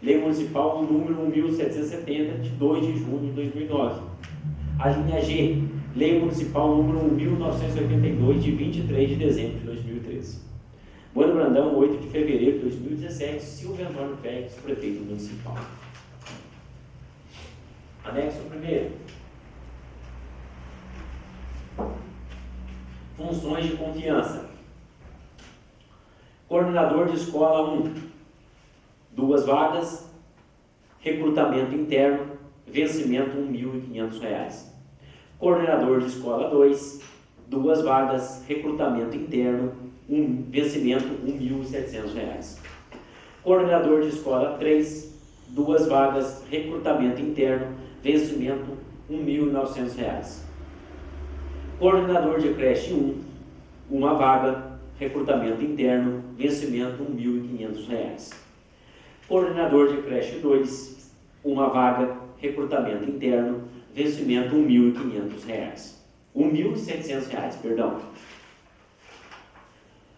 Lei Municipal número 1.770, de 2 de junho de 2009. A linha G. Lei Municipal número 1.982, de 23 de dezembro de 2013. Bueno Brandão, 8 de fevereiro de 2017, Silvio Antônio Félix, prefeito municipal. Anexo 1º. Funções de confiança. Coordenador de escola 1, 2 vagas, recrutamento interno, vencimento R$ 1.500. Coordenador de escola 2, 2 vagas, recrutamento interno, vencimento R$ 1.700. Coordenador de escola 3, 2 vagas, recrutamento interno, vencimento R$ 1.900. Coordenador de creche 1, 1 vaga, recrutamento interno, vencimento R$ 1.500. Coordenador de creche 2, 1 vaga, recrutamento interno, vencimento R$ 1.500. R$ 1.700, perdão.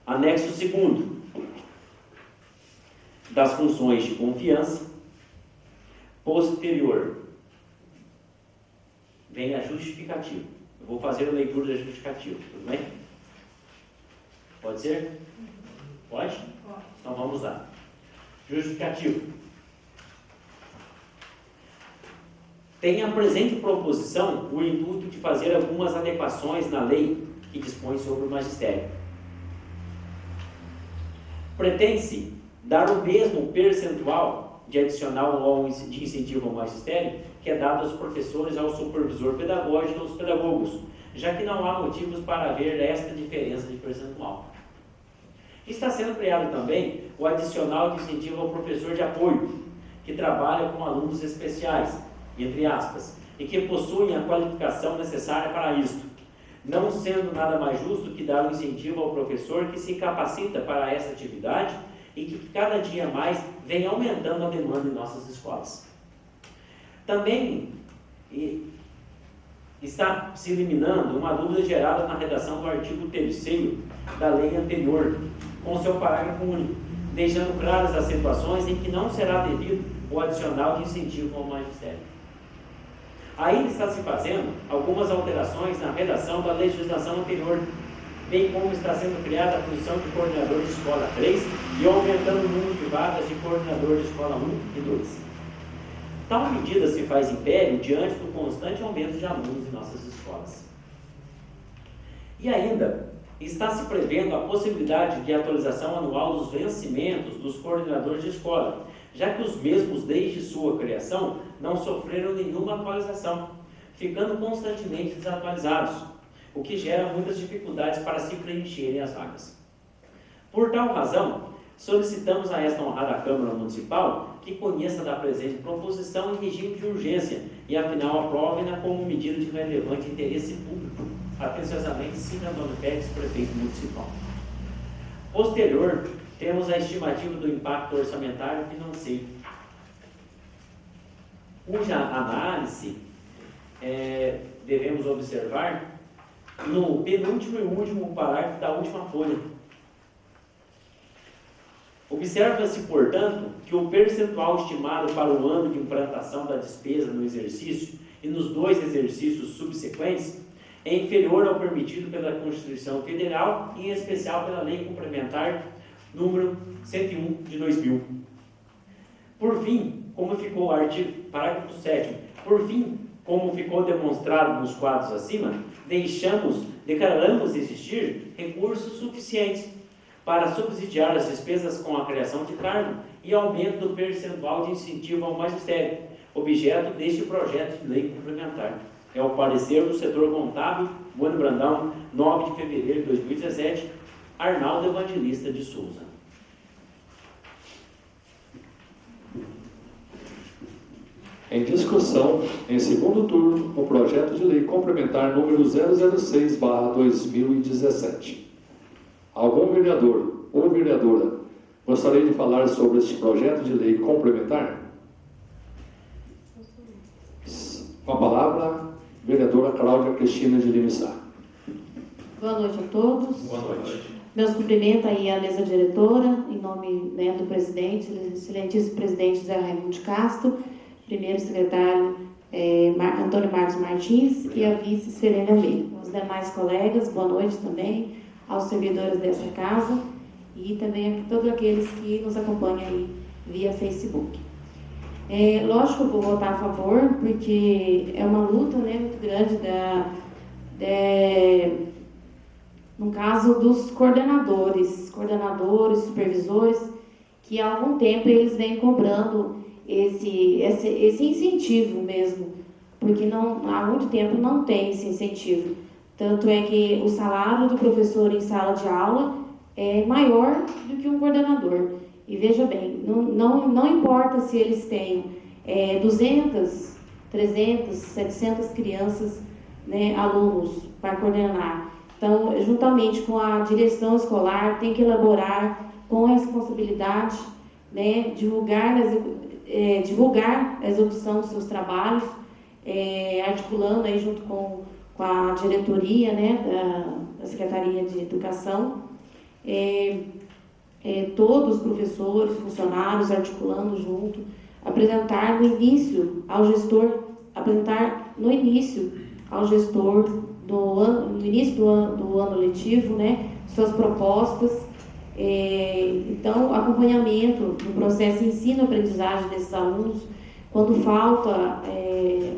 Anexo 2º. Das funções de confiança. Posterior. Vem a justificativa. Eu vou fazer a leitura da justificativa, tudo bem? Pode ser? Pode? Pode. Então vamos lá. Justificativo. Tem a presente proposição o intuito de fazer algumas adequações na lei que dispõe sobre o magistério. Pretende-se dar o mesmo percentual de adicional de incentivo ao magistério que é dado aos professores, ao supervisor pedagógico e aos pedagogos, já que não há motivos para haver esta diferença de percentual. Está sendo criado também o adicional de incentivo ao professor de apoio, que trabalha com alunos especiais, entre aspas, e que possuem a qualificação necessária para isto, não sendo nada mais justo que dar um incentivo ao professor que se capacita para essa atividade e que cada dia mais vem aumentando a demanda em nossas escolas. Também está se eliminando uma dúvida gerada na redação do artigo 3º da lei anterior, com seu parágrafo único, deixando claras as situações em que não será devido o adicional de incentivo ao magistério. Ainda está se fazendo algumas alterações na redação da legislação anterior, bem como está sendo criada a função de coordenador de escola 3 e aumentando o número de vagas de coordenador de escola 1 e 2. Tal medida se faz império diante do constante aumento de alunos em nossas escolas. E ainda está se prevendo a possibilidade de atualização anual dos vencimentos dos coordenadores de escola, já que os mesmos, desde sua criação, não sofreram nenhuma atualização, ficando constantemente desatualizados, o que gera muitas dificuldades para se preencherem as vagas. Por tal razão, solicitamos a esta honrada Câmara Municipal que conheça da presente proposição em regime de urgência e, afinal, aprove-na como medida de relevante interesse público. Atenciosamente, Silvio Antônio Félix, prefeito municipal. Posterior, temos a estimativa do impacto orçamentário e financeiro, cuja análise devemos observar no penúltimo e último parágrafo da última folha. Observa-se, portanto, que o percentual estimado para o ano de implantação da despesa no exercício e nos 2 exercícios subsequentes é inferior ao permitido pela Constituição Federal e, em especial, pela Lei Complementar número 101 de 2000. Por fim, como ficou o artigo, parágrafo 7º, por fim, como ficou demonstrado nos quadros acima, declaramos existir recursos suficientes para subsidiar as despesas com a criação de cargo e aumento do percentual de incentivo ao magistério, objeto deste projeto de lei complementar. é o parecer do setor contábil, Bueno Brandão, 9 de fevereiro de 2017, Arnaldo Evangelista de Souza. Em discussão, em segundo turno, o projeto de lei complementar número 006/2017. Algum vereador ou vereadora gostaria de falar sobre este projeto de lei complementar? Com a palavra, vereadora Cláudia Cristina de Lima Sá. Boa noite a todos. Boa noite. Meus cumprimentos aí à mesa diretora, em nome, né, do presidente, excelentíssimo presidente Zé Raimundo de Castro, primeiro secretário Antônio Marcos Martins e a vice Serena Almeida. Os demais colegas, boa noite também, aos servidores dessa casa e também a todos aqueles que nos acompanham aí via Facebook. Lógico que eu vou votar a favor, porque é uma luta, né, muito grande no caso dos coordenadores, supervisores, que há algum tempo eles vêm cobrando esse incentivo mesmo, porque há muito tempo não tem esse incentivo. Tanto é que o salário do professor em sala de aula é maior do que um coordenador. E veja bem, não importa se eles têm 200, 300, 700 crianças, né, alunos para coordenar. Então, juntamente com a direção escolar, tem que elaborar com responsabilidade, né, divulgar a execução dos seus trabalhos, articulando aí junto com a diretoria, né, da Secretaria de Educação, todos os professores, funcionários, articulando junto, apresentar no início ao gestor no início do ano letivo, né, suas propostas, então acompanhamento do processo de ensino-aprendizagem desses alunos. Quando falta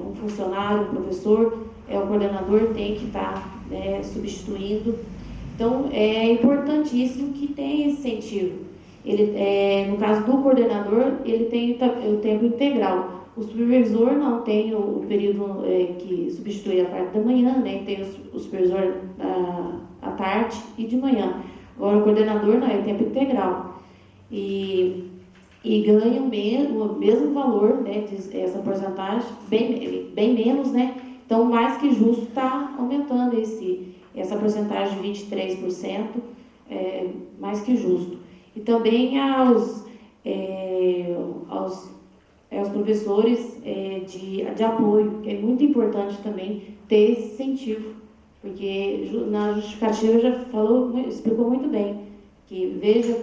um funcionário, um professor, o coordenador tem que estar substituindo. Então é importantíssimo que tenha esse incentivo. No caso do coordenador, ele tem o tempo integral. O supervisor não tem o período que substitui a parte da manhã, né? Tem o supervisor à tarde e de manhã. Agora o coordenador não, é tempo integral. E ganha o mesmo valor, né? Essa porcentagem, bem menos, né? Então, mais que justo, está aumentando essa porcentagem de 23%, mais que justo. E também aos professores de apoio, que é muito importante também ter esse incentivo, porque na justificativa já explicou muito bem, que veja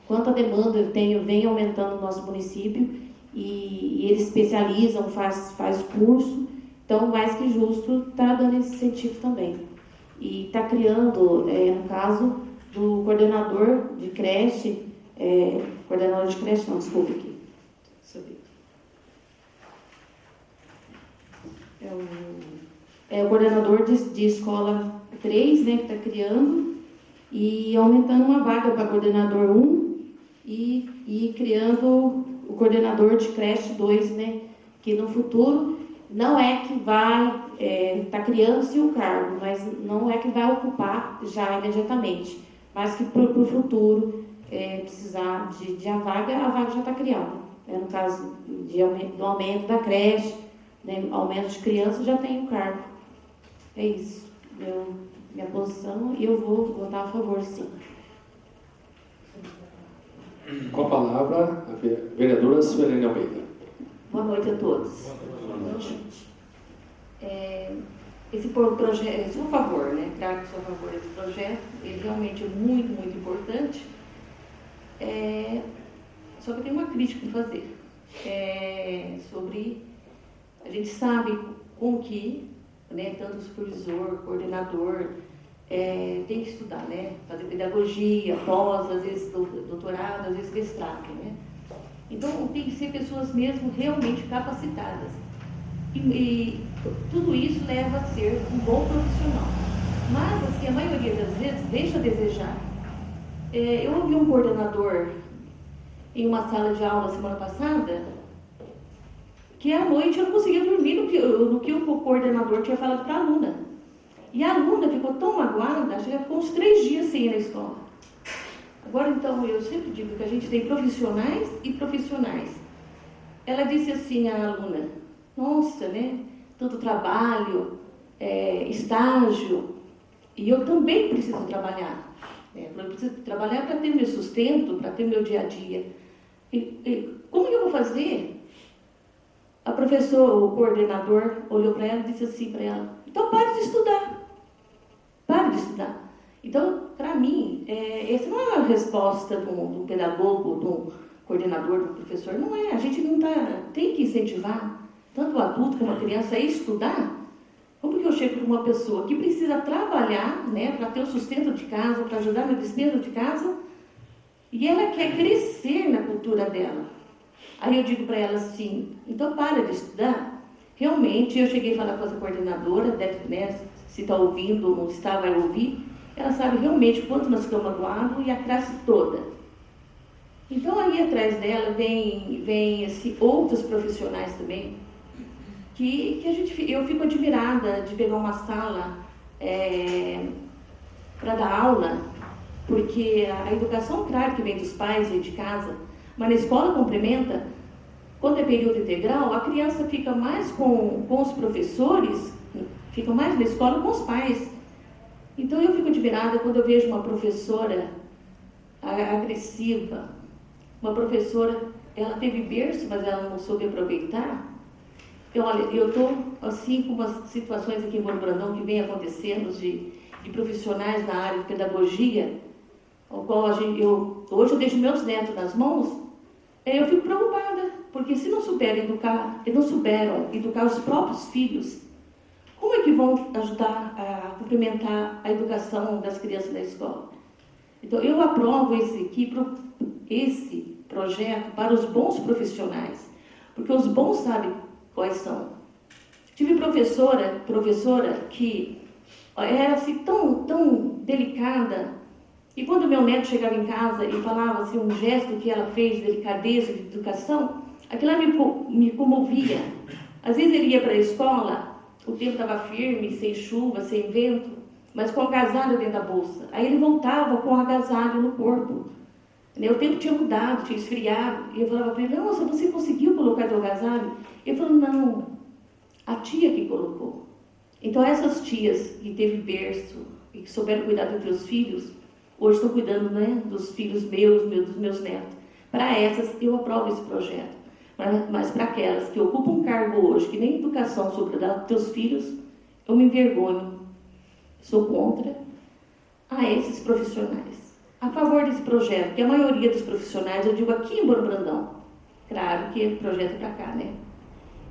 quanta demanda vem aumentando no nosso município, e eles especializam, faz curso, então mais que justo está dando esse incentivo também. E está criando, no caso do coordenador de creche, desculpa aqui. É o coordenador de escola 3, né, que está criando, e aumentando uma vaga para coordenador 1 e criando o coordenador de creche 2, né, que no futuro não é que vai, está criando-se o cargo, mas não é que vai ocupar já imediatamente, mas que para o futuro precisar de a vaga já está criada. No caso do aumento da creche, né, aumento de crianças, já tem o cargo. É isso, minha posição, e eu vou votar a favor, sim. Com a palavra, a vereadora Suelene Almeida. Boa noite a todos. Boa noite. Esse projeto, sou a favor, né? Claro que sou a favor desse projeto, ele realmente é muito, muito importante. Só que eu tenho uma crítica para fazer. Sobre, a gente sabe como que, né, tanto o supervisor, coordenador, tem que estudar, né? Fazer pedagogia, pós, às vezes doutorado, às vezes mestrado, né? Então, tem que ser pessoas mesmo realmente capacitadas. E tudo isso leva a ser um bom profissional. Mas, assim, a maioria das vezes deixa a desejar. Eu ouvi um coordenador em uma sala de aula semana passada que à noite eu não conseguia dormir no que o coordenador tinha falado para a aluna. E a aluna ficou tão magoada, acho que ela ficou uns 3 dias sem ir na escola. Agora, então, eu sempre digo que a gente tem profissionais e profissionais. Ela disse assim, a aluna, nossa, né, tanto trabalho, estágio, e eu também preciso trabalhar. Eu preciso trabalhar para ter meu sustento, para ter meu dia a dia. Como que eu vou fazer? A professora, o coordenador, olhou para ela e disse assim para ela, então pare de estudar. Pare de estudar. Então, para mim, essa não é a resposta do pedagogo, do coordenador, do professor, não é. A gente não tem que incentivar tanto o adulto como a criança a estudar. Como que eu chego para uma pessoa que precisa trabalhar, né, para ter o sustento de casa, para ajudar na despesa de casa, e ela quer crescer na cultura dela. Aí eu digo para ela assim, então para de estudar. Realmente, eu cheguei a falar com essa coordenadora, deve, né, se está ouvindo ou não está, vai ouvir. Ela sabe realmente quanto nós ficamos magoados e a classe toda. Então, aí atrás dela vem assim, outros profissionais também, que eu fico admirada de pegar uma sala para dar aula, porque a educação, claro, que vem dos pais, vem de casa, mas na escola complementa, quando é período integral, a criança fica mais com os professores, fica mais na escola com os pais. Então eu fico admirada quando eu vejo uma professora agressiva, uma professora, ela teve berço, mas ela não soube aproveitar. Olha, eu estou assim com umas situações aqui em Ouro Brandão que vem acontecendo de profissionais na área de pedagogia, ao qual hoje eu deixo meus netos nas mãos, eu fico preocupada, porque se não souberam educar os próprios filhos, como é que vão ajudar a complementar a educação das crianças na escola? Então, eu aprovo esse projeto para os bons profissionais, porque os bons sabem quais são. Tive professora que era assim, tão delicada, e quando meu neto chegava em casa e falava assim, um gesto que ela fez de delicadeza, de educação, aquilo me comovia. Às vezes ele ia para a escola, o tempo estava firme, sem chuva, sem vento, mas com agasalho dentro da bolsa. Aí ele voltava com agasalho no corpo. O tempo tinha mudado, tinha esfriado. E eu falava para ele, nossa, você conseguiu colocar teu agasalho? Ele falou, não, a tia que colocou. Então essas tias que teve berço e que souberam cuidar dos teus filhos, hoje estão cuidando, né, dos filhos dos meus netos. Para essas, eu aprovo esse projeto. Mas para aquelas que ocupam um cargo hoje, que nem educação sobre os teus filhos, eu me envergonho. Sou contra a esses profissionais. A favor desse projeto, que a maioria dos profissionais, eu digo aqui em Ouro Brandão, claro que o projeto é para cá, né?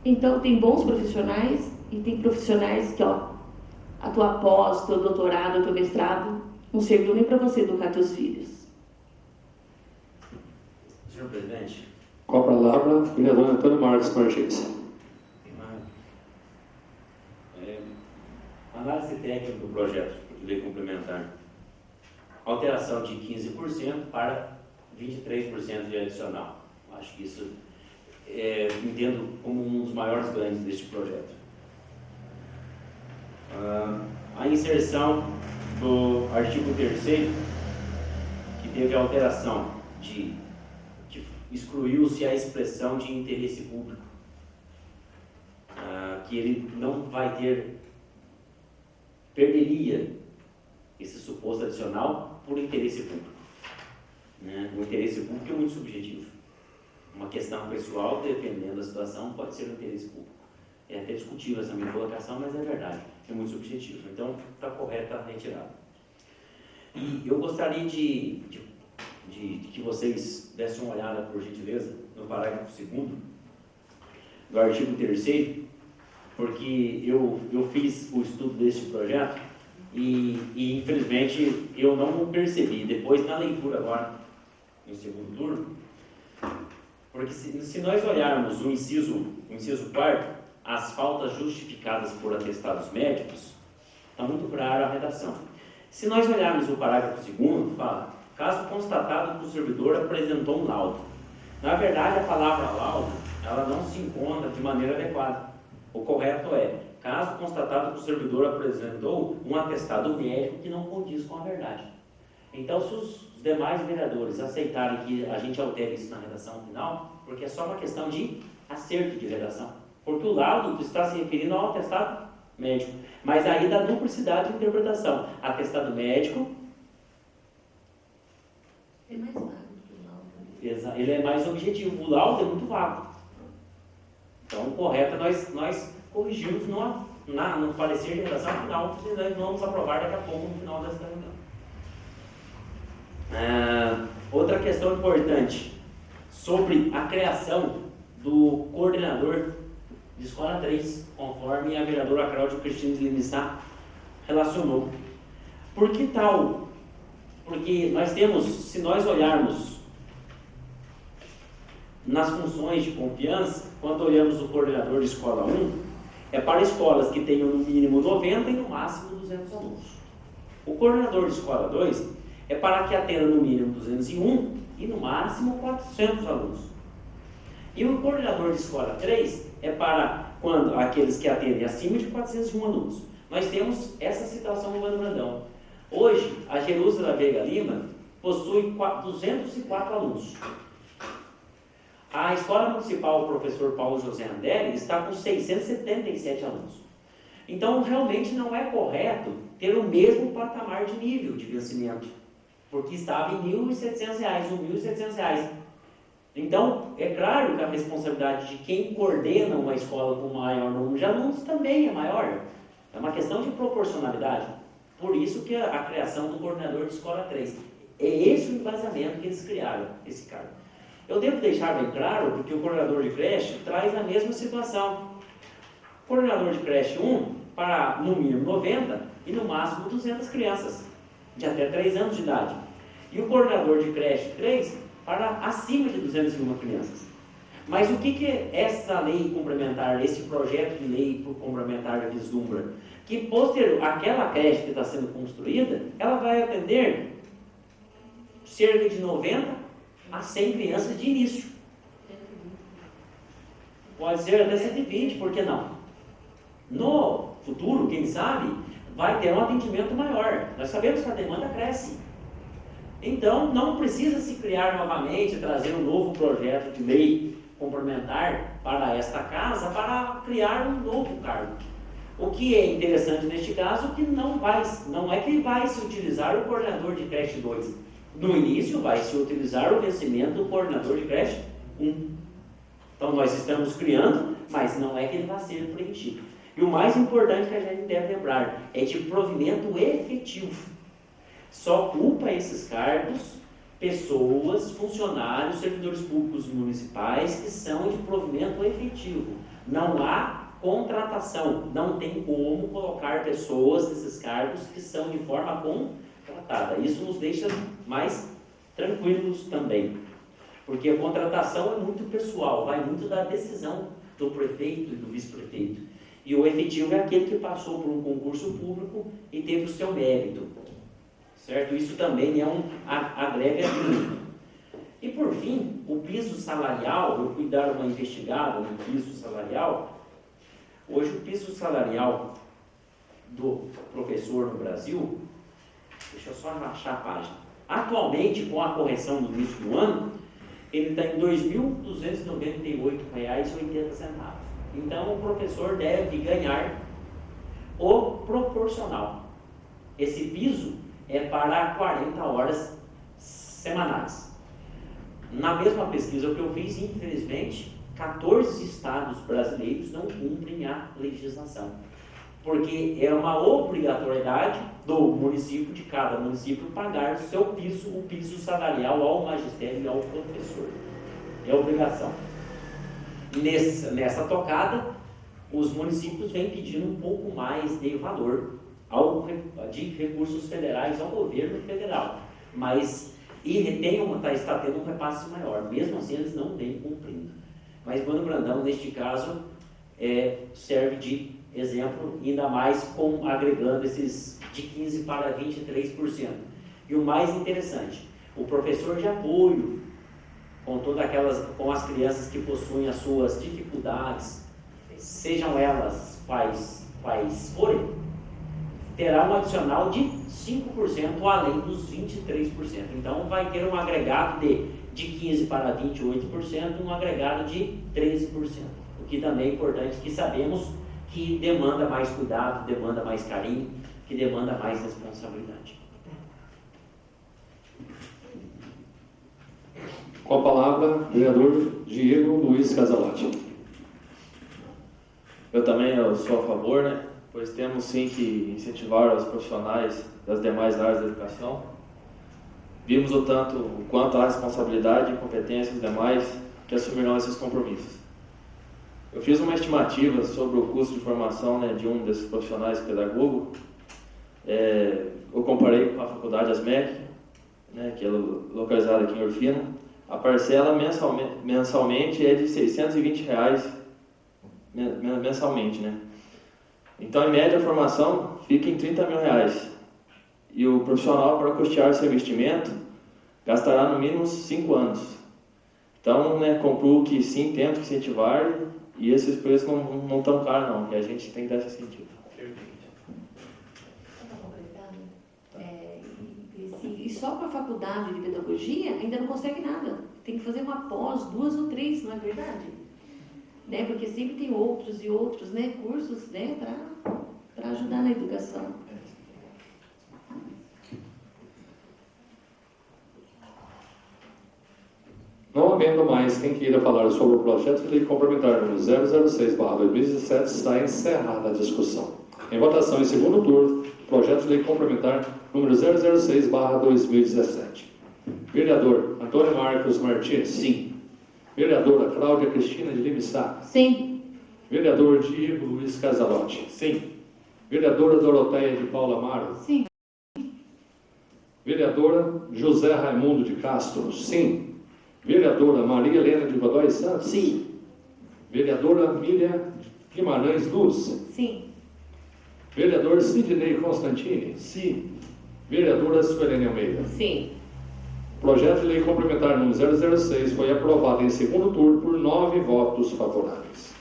Então, tem bons profissionais e tem profissionais que, a tua pós, teu doutorado, teu mestrado, não serviu nem para você educar teus filhos. Senhor presidente. Com a palavra, o vereador Antônio Marcos Martins. Análise técnica do projeto de lei complementar. Alteração de 15% para 23% de adicional. Acho que isso entendo como um dos maiores ganhos deste projeto. A inserção do artigo 3º, que teve a alteração que excluiu-se a expressão de interesse público, que ele não vai perderia esse suposto adicional por interesse público. O interesse público é muito subjetivo. Uma questão pessoal, dependendo da situação, pode ser um interesse público. É até discutível essa minha colocação, mas é verdade, é muito subjetivo. Então, está correto a retirada. E eu gostaria de que vocês dessem uma olhada, por gentileza, no parágrafo 2º do artigo 3º, porque eu fiz o estudo deste projeto e infelizmente eu não percebi, depois na leitura agora, no segundo turno, porque se nós olharmos o inciso 4º, as faltas justificadas por atestados médicos, está muito clara a redação. Se nós olharmos o parágrafo 2º, fala, caso constatado que o servidor apresentou um laudo Na verdade, a palavra laudo, ela não se encontra de maneira adequada. O correto é, caso constatado que o servidor apresentou um atestado médico que não condiz com a verdade. Então, se os demais vereadores aceitarem que a gente altere isso na redação final, porque é só uma questão de acerto de redação. Porque o laudo está se referindo ao atestado médico. Mas aí dá duplicidade de interpretação. Atestado médico... É mais vago que o laudo. Ele é mais objetivo. O laudo é muito vago. Então, o correto é nós corrigirmos no parecer de redação final, que nós vamos aprovar daqui a pouco no final dessa reunião. Outra questão importante sobre a criação do coordenador de Escola 3, conforme a vereadora Cláudia Cristina de Limissá relacionou. Por que tal? Porque nós temos, se nós olharmos nas funções de confiança, quando olhamos o coordenador de Escola 1, é para escolas que tenham no mínimo 90 e no máximo 200 alunos. O coordenador de Escola 2 é para que atenda no mínimo 201 e no máximo 400 alunos. E o coordenador de Escola 3 é para quando aqueles que atendem acima de 401 alunos. Nós temos essa situação no Bando Brandão. Hoje, a Jerusa da Veiga Lima possui 204 alunos. A Escola Municipal Professor Paulo José Anderes está com 677 alunos. Então, realmente não é correto ter o mesmo patamar de nível de vencimento, porque estava em R$ 1.700, R$ 1.700. Então, é claro que a responsabilidade de quem coordena uma escola com maior número de alunos também é maior. É uma questão de proporcionalidade. Por isso que a criação do coordenador de Escola 3. É esse o embasamento que eles criaram, esse cargo. Eu devo deixar bem claro, porque o coordenador de creche traz a mesma situação. O coordenador de creche 1, para no mínimo 90 e no máximo 200 crianças, de até 3 anos de idade. E o coordenador de creche 3, para acima de 201 crianças. Mas o que essa lei complementar, esse projeto de lei complementar vislumbra? Que posterior, aquela creche que está sendo construída, ela vai atender cerca de 90 a 100 crianças de início. Pode ser até 120, por que não? No futuro, quem sabe, vai ter um atendimento maior. Nós sabemos que a demanda cresce. Então, não precisa se criar novamente, trazer um novo projeto de lei complementar para esta casa, para criar um novo cargo. O que é interessante neste caso, que não é que vai se utilizar o coordenador de creche 2. No início, vai se utilizar o vencimento do coordenador de creche 1. Então, nós estamos criando, mas não é que ele vai ser preenchido. E o mais importante que a gente deve lembrar é de provimento efetivo. Só ocupa esses cargos pessoas, funcionários, servidores públicos municipais que são de provimento efetivo. Não há contratação, não tem como colocar pessoas nesses cargos que são de forma contratada. Isso nos deixa mais tranquilos também, porque a contratação é muito pessoal, vai muito da decisão do prefeito e do vice-prefeito. E o efetivo é aquele que passou por um concurso público e teve o seu mérito. Certo? Isso também agrega muito. E por fim, o piso salarial, eu fui dar uma investigada no piso salarial. Hoje o piso salarial do professor no Brasil, deixa eu só achar a página. Atualmente, com a correção do início do ano, ele está em R$ 2.298,80. Então o professor deve ganhar o proporcional. Esse piso é para 40 horas semanais. Na mesma pesquisa que eu fiz, infelizmente, 14 estados brasileiros não cumprem a legislação. Porque é uma obrigatoriedade do município, de cada município, pagar o seu piso, o piso salarial ao magistério e ao professor. É obrigação. Nessa tocada, os municípios vêm pedindo um pouco mais de valor de recursos federais ao governo federal, mas está tendo um repasse maior, mesmo assim eles não vêm cumprindo. Mas Bando Brandão, neste caso, serve de exemplo, ainda mais agregando esses de 15% para 23%. E o mais interessante, o professor de apoio com as crianças que possuem as suas dificuldades, sejam elas quais forem, terá um adicional de 5% além dos 23%. Então vai ter um agregado de 15% para 28%, um agregado de 13%. O que também é importante, que sabemos que demanda mais cuidado, demanda mais carinho, que demanda mais responsabilidade. Com a palavra, vereador Diego Luiz Casalati. Eu também sou a favor, né? Pois temos sim que incentivar os profissionais das demais áreas da educação. Vimos o quanto a responsabilidade e competência dos demais que assumirão esses compromissos. Eu fiz uma estimativa sobre o custo de formação, né, de um desses profissionais pedagogos. Eu comparei com a faculdade ASMEC, né, que é localizada aqui em Orfino. A parcela mensalmente é de R$ 620 mensalmente, né? Então, em média, a formação fica em R$ 30 mil. E o profissional, para custear seu investimento, gastará no mínimo 5 anos. Então, né, concluo que sim, temos que incentivar, e esses preços não estão caros não, que a gente tem que dar esse incentivo. E só para a faculdade de pedagogia ainda não consegue nada. Tem que fazer uma pós, 2 ou 3, não é verdade? Né? Porque sempre tem outros e outros, né, cursos, né, para ajudar na educação. Não havendo mais quem queira falar sobre o projeto de lei complementar número 006/2017, está encerrada a discussão. Em votação em segundo turno, projeto de lei complementar número 006/2017. Vereador Antônio Marcos Martins. Sim. Vereadora Cláudia Cristina de Lima Sá. Sim. Vereador Diego Luiz Casalati. Sim. Vereadora Doroteia de Paula Amaro. Sim. Vereadora José Raimundo de Castro. Sim. Vereadora Maria Helena de Godoy Santos. Sim. Vereadora Miriam Guimarães Luz. Sim. Vereador Sidney Constantini. Sim. Vereadora Suelene Almeida. Sim. Projeto de lei complementar número 006 foi aprovado em segundo turno por 9 votos favoráveis.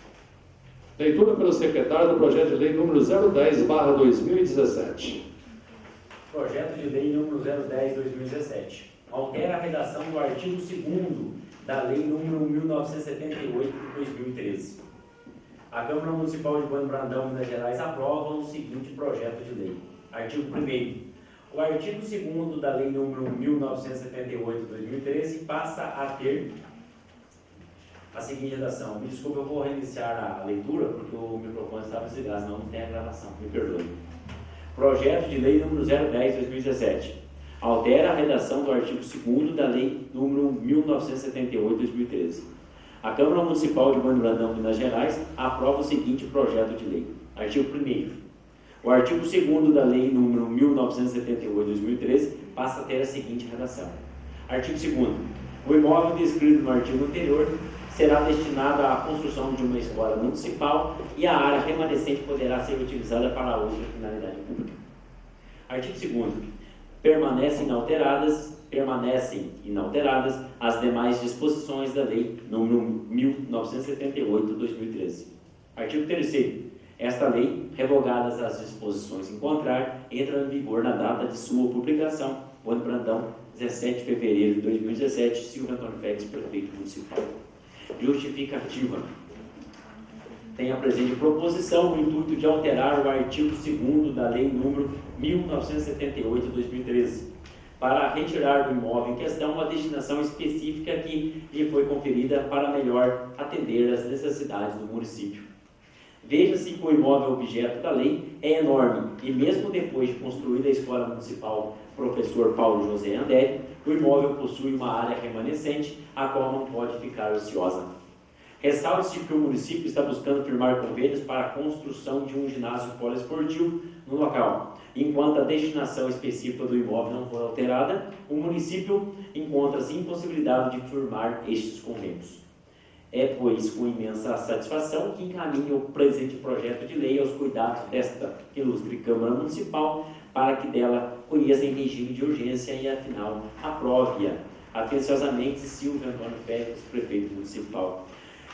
Leitura pelo secretário do projeto de lei número 010/2017. Projeto de lei número 010/2017. Altera a redação do artigo 2º da lei número 1978 de 2013. A Câmara Municipal de Bueno Brandão, Minas Gerais, aprova o seguinte projeto de lei. Artigo 1º. O artigo 2º da lei número 1978 de 2013 passa a ter a seguinte redação. Me desculpe, eu vou reiniciar a leitura porque o microfone estava desligado, senão não tem a gravação. Me perdoe. Projeto de lei número 010/2017. Altera a redação do artigo 2º da lei número 1978 de 2013. A Câmara Municipal de Bueno Brandão, Minas Gerais, aprova o seguinte projeto de lei. Artigo 1º. O artigo 2º da lei número 1978 de 2013 passa a ter a seguinte redação. Artigo 2º. O imóvel descrito no artigo anterior será destinado à construção de uma escola municipal e a área remanescente poderá ser utilizada para outra finalidade pública. Artigo 2º. Permanecem inalteradas as demais disposições da lei número 1978 de 2013. Artigo 3º. Esta lei, revogadas as disposições em contrário, entra em vigor na data de sua publicação, Bueno Brandão, 17 de fevereiro de 2017, Silvio Antônio Félix, prefeito municipal. Justificativa. Tem a presente proposição o intuito de alterar o artigo 2º da lei número 1978 de 2013, para retirar do imóvel em questão uma destinação específica que lhe foi conferida para melhor atender às necessidades do município. Veja-se que o imóvel objeto da lei é enorme e mesmo depois de construída a Escola Municipal Professor Paulo José André, o imóvel possui uma área remanescente, a qual não pode ficar ociosa. Ressalte-se que o município está buscando firmar convênios para a construção de um ginásio poliesportivo no local. Enquanto a destinação específica do imóvel não for alterada, o município encontra-se impossibilitado de firmar estes convênios. É, pois, com imensa satisfação que encaminho o presente projeto de lei aos cuidados desta ilustre Câmara Municipal, para que dela conheça em regime de urgência e, afinal, aprove-a Atenciosamente, Silvio Antônio Félix, prefeito municipal.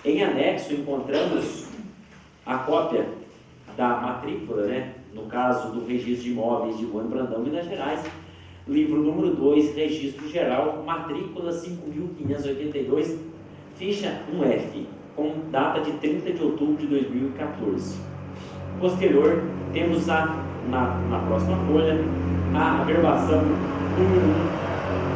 Em anexo, encontramos a cópia da matrícula, né? No caso do registro de imóveis de Bueno Brandão, Minas Gerais, livro número 2, registro geral, matrícula 5.582, ficha 1F, com data de 30 de outubro de 2014. Posterior, temos na próxima folha a averbação número 1,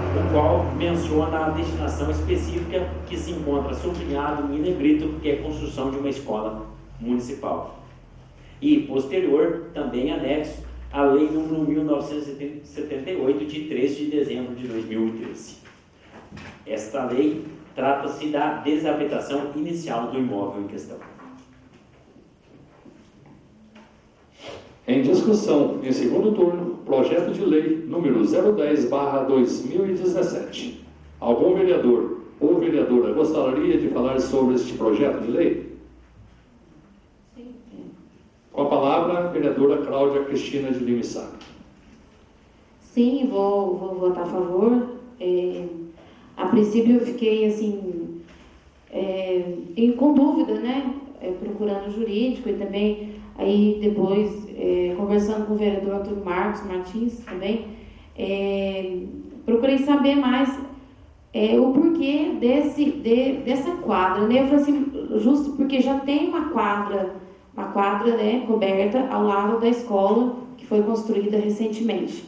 o qual menciona a destinação específica que se encontra sublinhado em negrito, que é a construção de uma escola municipal. E posterior, também anexo, a Lei número 1978, de 13 de dezembro de 2013. Esta lei trata-se da desafetação inicial do imóvel em questão. Em discussão, em segundo turno, projeto de lei número 010/2017. Algum vereador ou vereadora gostaria de falar sobre este projeto de lei? Sim. Com a palavra, a vereadora Cláudia Cristina de Lima Sá. Sim, vou votar a favor. A princípio eu fiquei assim, com dúvida, né? Procurando jurídico e também aí depois conversando com o vereador Antônio Marcos Martins também, procurei saber mais o porquê dessa quadra, né? Eu falei assim, justo porque já tem uma quadra, né, coberta ao lado da escola que foi construída recentemente,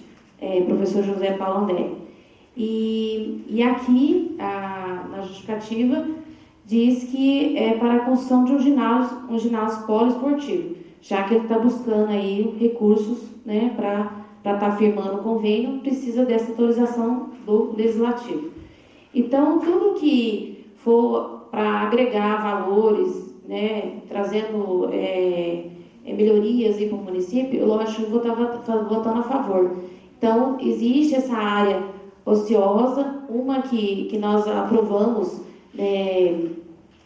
professor José Paulo André. E aqui, na justificativa, diz que é para a construção de um ginásio poliesportivo, já que ele está buscando aí recursos, né, para estar firmando o convênio, precisa dessa autorização do Legislativo. Então, tudo que for para agregar valores, né, trazendo melhorias para o município, lógico, eu vou estar votando a favor. Então, existe essa área ociosa, uma que nós aprovamos,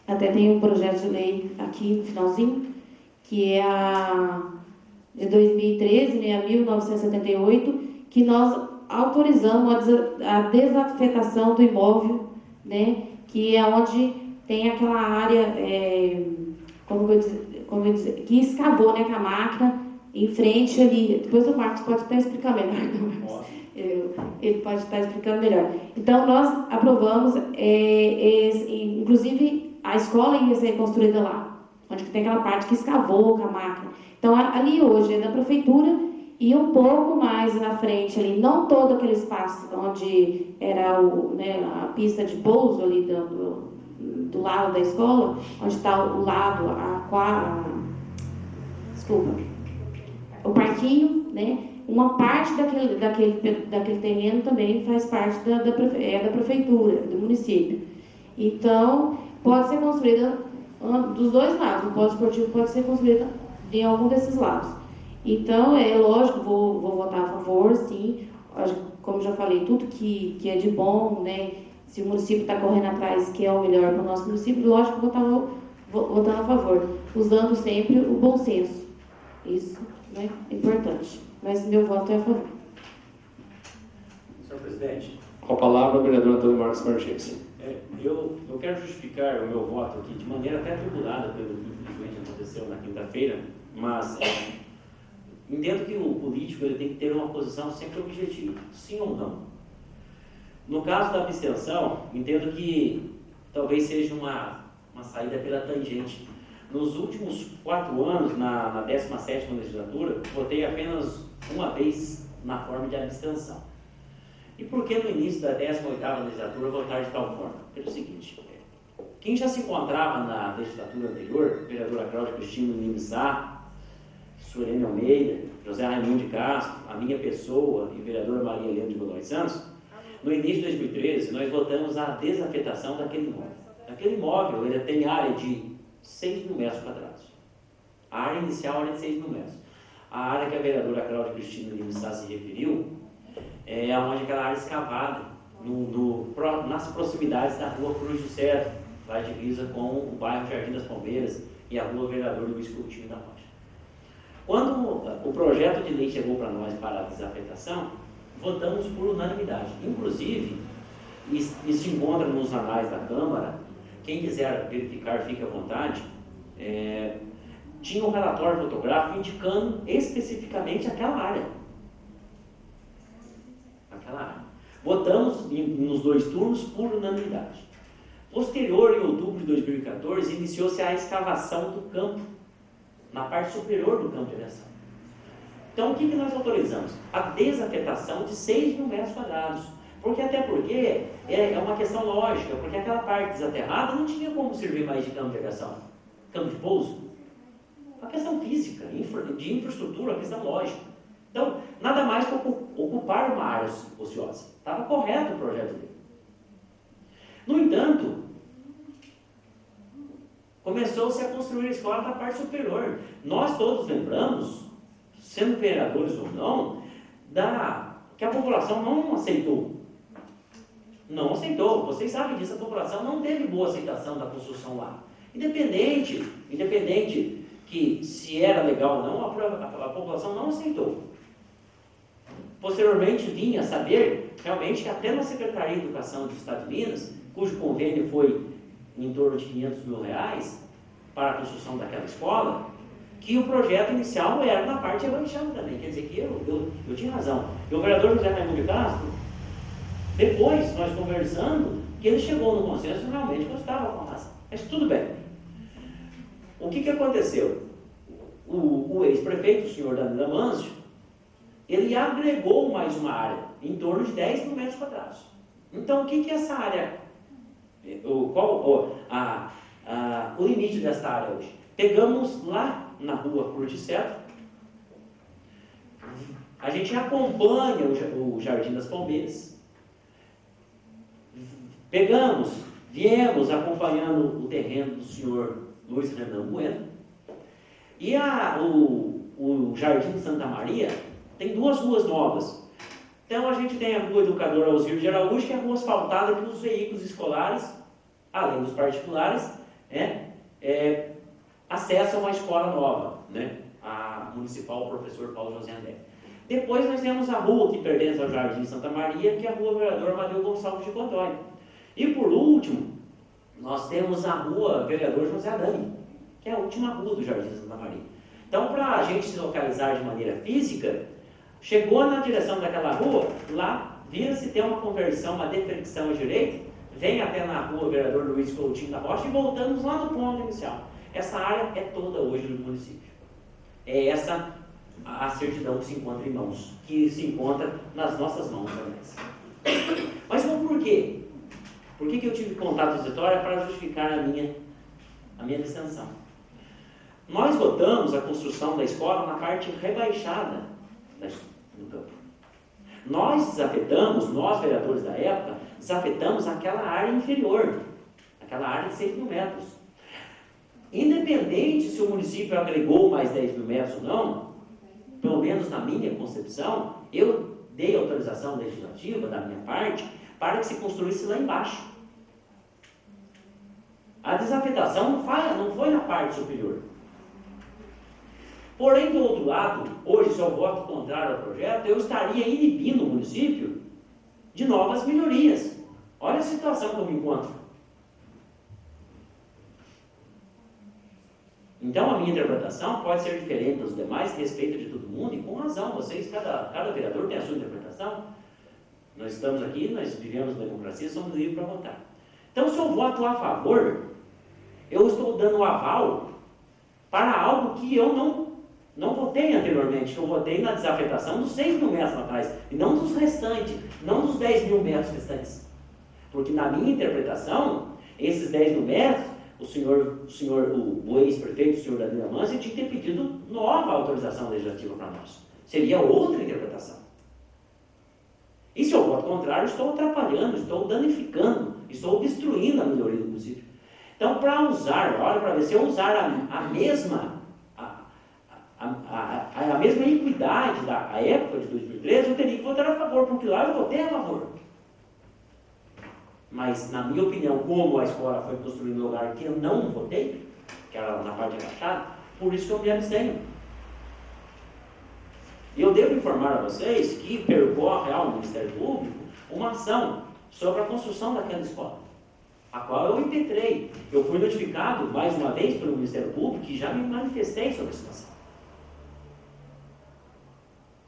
até tem um projeto de lei aqui no finalzinho, que é a de 2013, né, a 1978, que nós autorizamos a desafetação do imóvel, né, que é onde tem aquela área, como eu dizer, que escavou, né, com a máquina, em frente ali. Depois o Marcos pode até explicar melhor. Ele pode estar explicando melhor. Então, nós aprovamos, inclusive, a escola ia ser construída lá, onde tem aquela parte que escavou com a máquina. Então, ali hoje é da prefeitura e um pouco mais na frente ali, não todo aquele espaço onde era a pista de pouso ali do lado da escola, onde está o lado, o parquinho, né? Uma parte daquele terreno também faz parte da prefeitura, do município. Então, pode ser construída dos dois lados. O polo esportivo pode ser construído de algum desses lados. Então, é lógico, vou votar a favor, sim. Como já falei, tudo que é de bom, né? Se o município está correndo atrás, que é o melhor para o nosso município, lógico, votando a favor, usando sempre o bom senso. Isso, né, é importante. Mas meu voto é a favor. Senhor presidente. Com a palavra, o vereador Antônio Marcos Martins. Eu quero justificar o meu voto aqui de maneira até atribulada pelo que infelizmente aconteceu na quinta-feira, mas entendo que o político ele tem que ter uma posição sempre objetiva, sim ou não. No caso da abstenção, entendo que talvez seja uma saída pela tangente. Nos últimos 4 anos, na 17ª legislatura, votei apenas uma vez na forma de abstenção. E por que no início da 18ª legislatura votar de tal forma? Pelo seguinte, quem já se encontrava na legislatura anterior, vereadora Cláudia Cristina Lima Sá, Suene Almeida, José Raimundo de Castro, a minha pessoa e vereadora Maria Helena de Godoy Santos, no início de 2013, nós votamos a desafetação daquele imóvel. Aquele imóvel ele tem área de 6 mil metros quadrados. A área inicial era de 6 mil metros. A área que a vereadora Cláudia Cristina Lima Sá se referiu é onde aquela área escavada, nas proximidades da rua Cruz do Cedro, lá divisa com o bairro Jardim das Palmeiras e a rua Vereador Luiz Coutinho da Rocha. Quando o projeto de lei chegou para nós para a desafetação, votamos por unanimidade. Inclusive, isso se encontra nos anais da Câmara, quem quiser verificar, fique à vontade, tinha um relatório fotográfico indicando especificamente aquela área. Aquela área. Votamos nos 2 turnos por unanimidade. Posterior, em outubro de 2014, iniciou-se a escavação do campo, na parte superior do campo de aviação. Então, o que nós autorizamos? A desafetação de 6 mil metros quadrados. Até porque é uma questão lógica, porque aquela parte desaterrada não tinha como servir mais de campo de aviação, campo de pouso. Uma questão física, de infraestrutura, uma questão lógica. Então, nada mais que ocupar uma área ociosa. Estava correto o projeto dele. No entanto, começou-se a construir a escola na parte superior. Nós todos lembramos, sendo vereadores ou não, que a população não aceitou. Não aceitou. Vocês sabem disso, a população não teve boa aceitação da construção lá. Independente que se era legal ou não, a população não aceitou. Posteriormente vinha a saber, realmente, que até na Secretaria de Educação do Estado de Minas, cujo convênio foi em torno de R$500 mil para a construção daquela escola, que o projeto inicial era na parte rebaixada também. Quer dizer que eu tinha razão. E o vereador José Raimundo de Castro, depois, nós conversando, que ele chegou no consenso realmente que eu estava com razão. Mas tudo bem. O que aconteceu? O ex-prefeito, o senhor Danilo Amâncio, ele agregou mais uma área, em torno de 10 mil metros quadrados. Então, o que é essa área? O limite dessa área hoje? Pegamos lá na rua Curticeto, a gente acompanha o Jardim das Palmeiras, viemos acompanhando o terreno do senhor Luiz Renan Bueno, e o Jardim Santa Maria tem 2 ruas novas. Então a gente tem a Rua Educador Alzir de Araújo, que é a rua asfaltada que os veículos escolares, além dos particulares, acessam a escola nova, a municipal Professor Paulo José André. Depois nós temos a rua que pertence ao Jardim Santa Maria, que é a Rua Vereador Amadeu Gonçalves de Godoy. E por último, nós temos a Rua Vereador José Adame, que é a última rua do Jardim Santa Maria. Então, para a gente se localizar de maneira física, chegou na direção daquela rua, lá vira-se ter uma conversão, uma deflexão à direita, vem até na Rua Vereador Luiz Coutinho da Rocha e voltamos lá no ponto inicial. Essa área é toda hoje do município. É essa a certidão que se encontra em mãos, que se encontra nas nossas mãos, aliás. Mas por quê? Por que eu tive contato de Vitória? Para justificar a minha extensão. Nós votamos a construção da escola na parte rebaixada do campo. Nós vereadores da época, desafetamos aquela área inferior, aquela área de 6 mil metros. Independente se o município agregou mais 10 mil metros ou não, pelo menos na minha concepção, eu dei autorização legislativa da minha parte para que se construísse lá embaixo. A desafetação não foi na parte superior. Porém, do outro lado, hoje, se eu voto contrário ao projeto, eu estaria inibindo o município de novas melhorias. Olha a situação que eu me encontro. Então, a minha interpretação pode ser diferente dos demais, respeito de todo mundo, e com razão. Vocês, cada vereador tem a sua interpretação. Nós estamos aqui, nós vivemos na democracia, somos livres para votar. Então, se eu voto a favor, eu estou dando aval para algo que eu não votei anteriormente, que eu votei na desafetação dos 6 mil metros atrás, e não dos restantes, não dos 10 mil metros restantes. Porque na minha interpretação, esses 10 mil metros, o ex-prefeito, o senhor Danilo Amâncio, tinha que ter pedido nova autorização legislativa para nós. Seria outra interpretação. E se eu voto contrário, estou atrapalhando, estou danificando, estou obstruindo a melhoria do município. Então, para usar, olha para ver, se eu usar a mesma equidade da época de 2013, eu teria que votar a favor, porque lá eu votei a favor. Mas, na minha opinião, como a escola foi construída no lugar que eu não votei, que era na parte agachada, por isso que eu me abstenho. E eu devo informar a vocês que percorre ao Ministério Público uma ação sobre a construção daquela escola, a qual eu impetrei. Eu fui notificado, mais uma vez, pelo Ministério Público, e já me manifestei sobre a situação.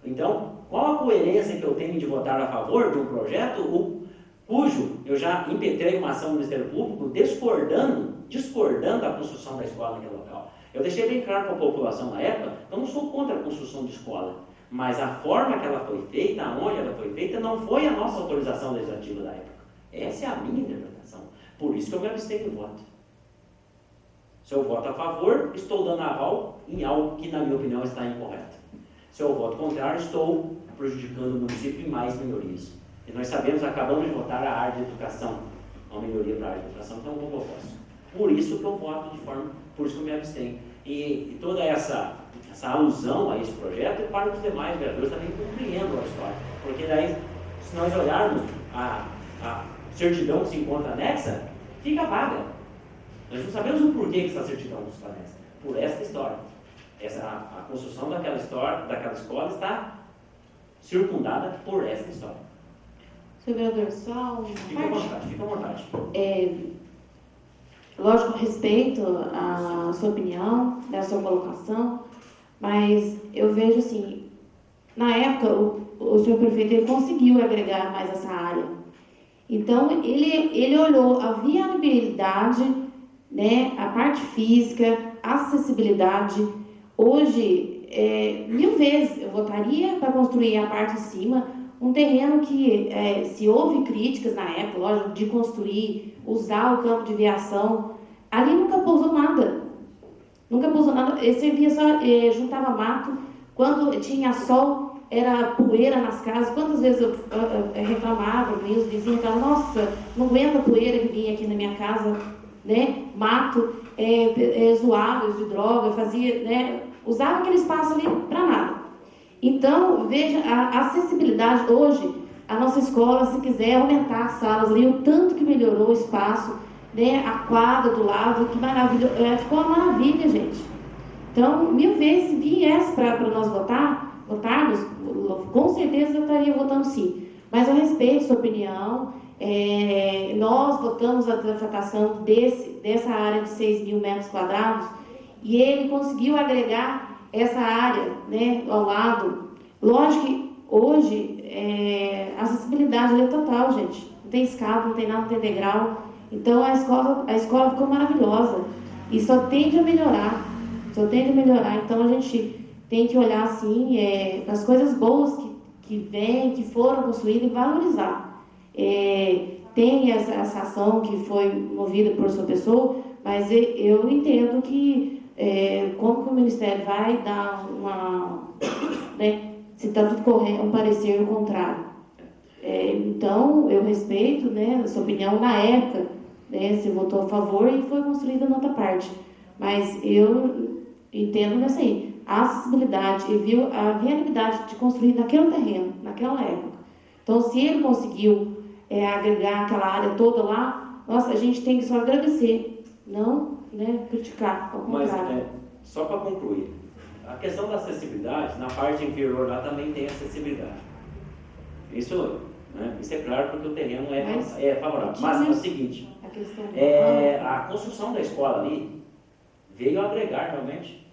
Então, qual a coerência que eu tenho de votar a favor de um projeto cujo eu já impetrei uma ação do Ministério Público discordando da construção da escola naquele local? Eu deixei bem claro para a população na época que eu não sou contra a construção de escola, mas a forma que ela foi feita, aonde ela foi feita, não foi a nossa autorização legislativa da época. Essa é a minha interpretação. Por isso que eu me abstenho do voto. Se eu voto a favor, estou dando aval em algo que, na minha opinião, está incorreto. Se eu voto contrário, estou prejudicando o município em mais melhorias. E nós sabemos, acabamos de votar a área de educação, uma melhoria para a área de educação, então eu posso. Por isso que eu voto de forma, por isso que eu me abstenho. E toda essa alusão a esse projeto, é para que os demais vereadores também compreendam a história. Porque daí, se nós olharmos a certidão que se encontra anexa, fica vaga. Nós não sabemos o porquê que essa certidão está anexa. Por essa história. A construção daquela escola está circundada por essa história. Senhor vereador, só uma Fica à vontade. Lógico, respeito a sua opinião, a sua colocação, mas eu vejo assim, na época o senhor prefeito ele conseguiu agregar mais essa área. Então, ele olhou a viabilidade, né, a parte física, a acessibilidade. Hoje, 1000 vezes eu votaria para construir a parte de cima, um terreno que, se houve críticas na época, lógico, de construir, usar o campo de viação, ali nunca pousou nada. Nunca pousou nada. Servia só, juntava mato. Quando tinha sol, era poeira nas casas. Quantas vezes eu reclamava, os vizinhos falavam, nossa, não aguenta a poeira que vinha aqui na minha casa, né? Mato, zoáveis de droga, fazia, né? Usava aquele espaço ali para nada. Então, veja, a acessibilidade hoje, a nossa escola, se quiser aumentar as salas ali, o tanto que melhorou o espaço, né? A quadra do lado, que maravilha, ficou uma maravilha, gente. Então, 1000 vezes, se viesse para nós votarmos, com certeza eu estaria votando sim. Mas eu respeito sua opinião. Nós votamos a tratação dessa área de 6.000 metros quadrados e ele conseguiu agregar essa área, né, ao lado. Lógico que hoje a acessibilidade é total, gente. Não tem escada, não tem nada, não tem degrau. Então a escola ficou maravilhosa e só tende a melhorar. Então a gente tem que olhar assim as coisas boas que vêm, que foram construídas e valorizar. Tem essa ação que foi movida por sua pessoa, mas eu entendo que como que o Ministério vai dar né, se está tudo correto, um parecer contrário. Então, eu respeito, né, a sua opinião na época, né, você votou a favor e foi construída na outra parte. Mas eu entendo nessa aí, a acessibilidade e viu a viabilidade de construir naquele terreno, naquela época. Então, se ele conseguiu agregar aquela área toda lá, nossa, a gente tem que só agradecer, não, né, criticar, ao contrário. Mas, só para concluir, a questão da acessibilidade, na parte inferior lá também tem acessibilidade. Isso é claro porque o terreno é favorável. Mas é o seguinte, a construção da escola ali veio agregar realmente,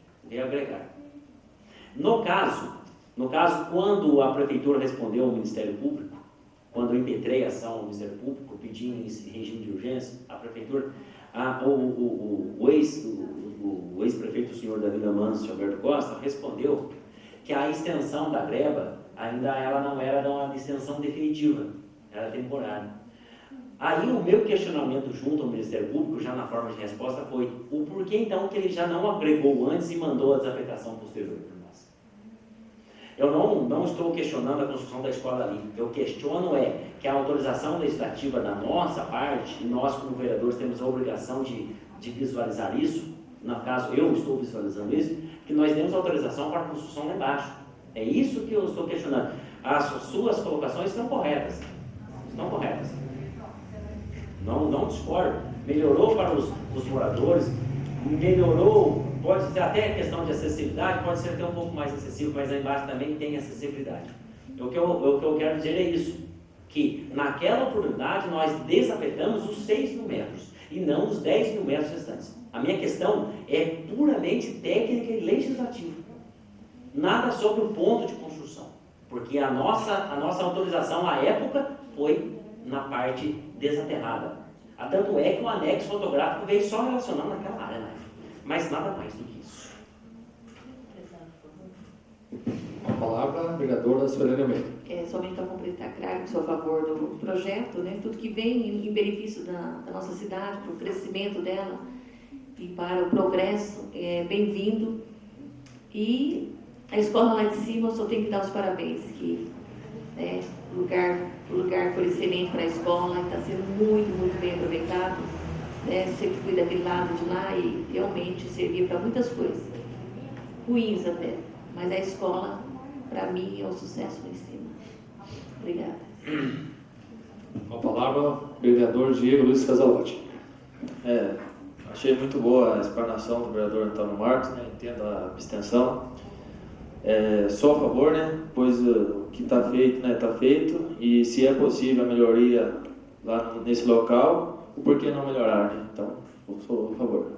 No caso, quando a Prefeitura respondeu ao Ministério Público, quando eu impetrei a ação ao Ministério Público, pedindo esse regime de urgência, a Prefeitura, o ex-prefeito, o senhor Danilo Amâncio Alberto Costa, respondeu que a extensão da greva, ela não era uma extensão definitiva, era temporária. Aí o meu questionamento junto ao Ministério Público, já na forma de resposta, foi o porquê então que ele já não agregou antes e mandou a desaplicação posterior para nós. Eu não estou questionando a construção da escola ali, eu questiono que a autorização legislativa da nossa parte, e nós como vereadores temos a obrigação de visualizar isso, no caso eu estou visualizando isso, que nós demos autorização para a construção lá embaixo. É isso que eu estou questionando. As suas colocações estão corretas. Não discordo. Melhorou para os moradores, pode ser até a questão de acessibilidade, pode ser até um pouco mais acessível, mas aí embaixo também tem acessibilidade. O que eu quero dizer é isso, que naquela oportunidade nós desafetamos os 6 mil metros e não os 10 mil metros restantes. A minha questão é puramente técnica e legislativa. Nada sobre o ponto de construção, porque a nossa autorização à época foi na parte desaterrada. Tanto é que o anexo fotográfico veio só relacionando aquela área, né? Mas nada mais do que isso. Com a palavra, a vereadora Suelene Almeida. Somente para completar, claro, sou a favor do projeto, né? Tudo que vem em benefício da nossa cidade, para o crescimento dela e para o progresso, é bem-vindo. E a escola lá de cima, eu só tenho que dar os parabéns, que né, o lugar foi excelente para a escola, está sendo muito, muito bem aproveitado. Né? Sempre fui daquele lado de lá e realmente servia para muitas coisas, ruins até, mas a escola, para mim, é um sucesso lá em cima. Obrigada. Com a palavra, vereador Diego Luiz Casalotti. Achei muito boa a explanação do vereador Antônio Marcos, né? Entendo a abstenção. Sou a favor, né? Pois o que está feito, né? Está feito, e se é possível a melhoria lá nesse local, por que não melhorar, né? Então, eu sou a favor.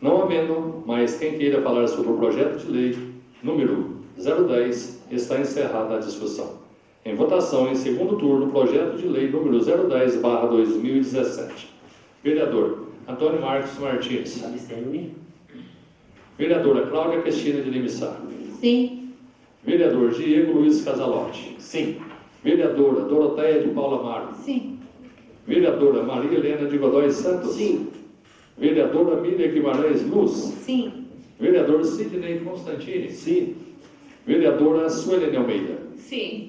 Não havendo mais quem queira falar sobre o projeto de lei número 010, está encerrada a discussão. Em votação, em segundo turno, o projeto de lei número 010/2017. Vereador Antônio Marcos Martins. Abstêmio-me. Vereadora Cláudia Cristina de Limissá. Sim. Vereador Diego Luiz Casalotti. Sim. Vereadora Doroteia de Paula Amaro. Sim. Vereadora Maria Helena de Godoy Santos. Sim. Vereadora Miriam Guimarães Luz. Sim. Vereador Sidney Constantini. Sim. Vereadora Suelene Almeida. Sim.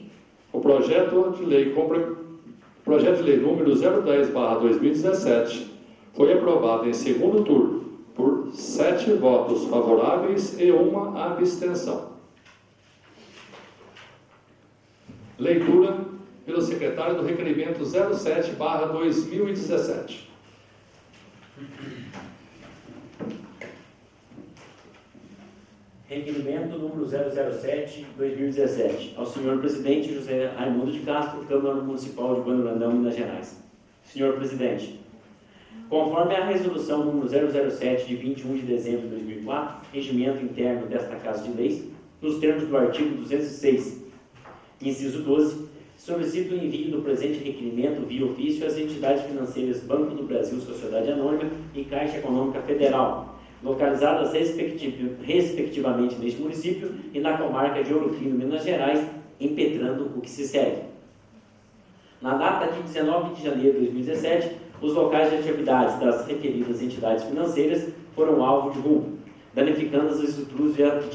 O projeto de lei número 010/2017 foi aprovado em segundo turno por 7 votos favoráveis e 1 abstenção. Leitura pelo secretário do requerimento 07/2017. Requerimento número 007/2017. Ao senhor presidente José Raimundo de Castro, Câmara Municipal de Bueno Brandão, Minas Gerais. Senhor presidente, conforme a resolução número 007 de 21 de dezembro de 2004, regimento interno desta Casa de Leis, nos termos do artigo 206, inciso 12, solicito o envio do presente requerimento via ofício às entidades financeiras Banco do Brasil, Sociedade Anônima e Caixa Econômica Federal, localizadas respectivamente neste município e na comarca de Ouro Fino, Minas Gerais, impetrando o que se segue. Na data de 19 de janeiro de 2017, os locais de atividades das referidas entidades financeiras foram alvo de roubo, danificando as estruturas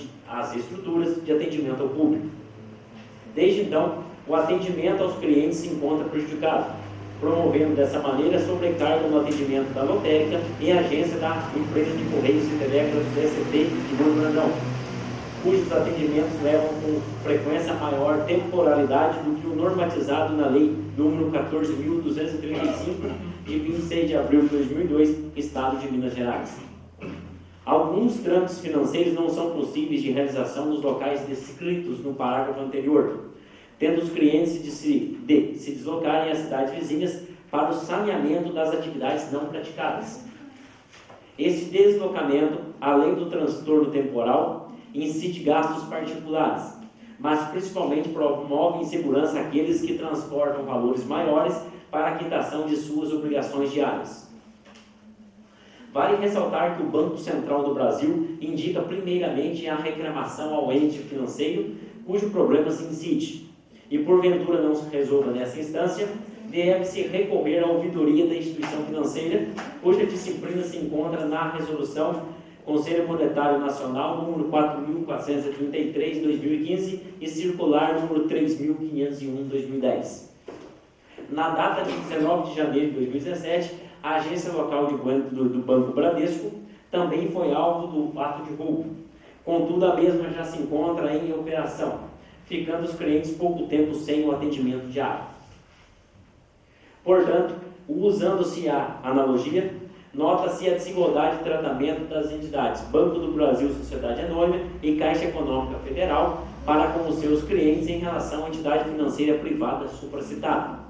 de atendimento ao público. Desde então, o atendimento aos clientes se encontra prejudicado, promovendo dessa maneira sobrecarga no atendimento da lotérica e agência da empresa de Correios e Telégrafos ST de Bueno Brandão, cujos atendimentos levam com frequência maior temporalidade do que o normatizado na Lei número 14.235, de 26 de abril de 2002, Estado de Minas Gerais. Alguns trâmites financeiros não são possíveis de realização nos locais descritos no parágrafo anterior, tendo os clientes de se deslocarem às cidades vizinhas para o saneamento das atividades não praticadas. Esse deslocamento, além do transtorno temporal, incide gastos particulares, mas principalmente promove insegurança àqueles que transportam valores maiores para a quitação de suas obrigações diárias. Vale ressaltar que o Banco Central do Brasil indica primeiramente a reclamação ao ente financeiro cujo problema se incide, e porventura não se resolva nessa instância, deve-se recorrer à ouvidoria da instituição financeira, cuja disciplina se encontra na resolução Conselho Monetário Nacional número 4.433/2015 e circular número 3.501/2010. Na data de 19 de janeiro de 2017, a agência local de do Banco Bradesco também foi alvo do ato de roubo. Contudo, a mesma já se encontra em operação, ficando os clientes pouco tempo sem o atendimento diário. Portanto, usando-se a analogia, nota-se a desigualdade de tratamento das entidades Banco do Brasil, Sociedade Anônima e Caixa Econômica Federal, para com os seus clientes em relação à entidade financeira privada supracitada.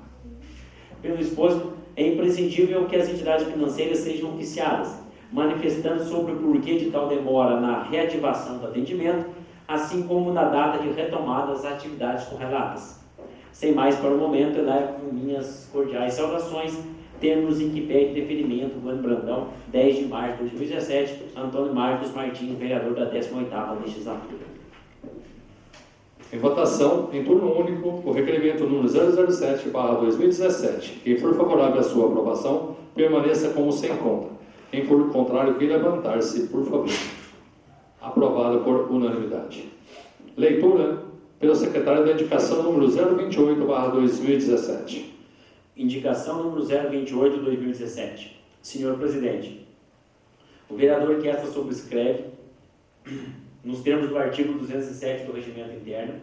Pelo exposto, é imprescindível que as entidades financeiras sejam oficiadas, manifestando sobre o porquê de tal demora na reativação do atendimento, assim como na data de retomada das atividades correlatas. Sem mais para o momento, elevo minhas cordiais saudações, termos em que pede deferimento, Bueno Brandão, 10 de março de 2017, Antônio Marcos Martins, vereador da 18ª Legislatura. Em votação, em turno único, o requerimento número 007/2017. Quem for favorável à sua aprovação, permaneça como se encontra. Quem for contrário, que levantar-se, por favor. Aprovado por unanimidade. Leitura pelo secretário da Indicação número 028/2017. Indicação número 028/2017. Senhor Presidente, o vereador que esta subscreve, nos termos do artigo 207 do Regimento Interno,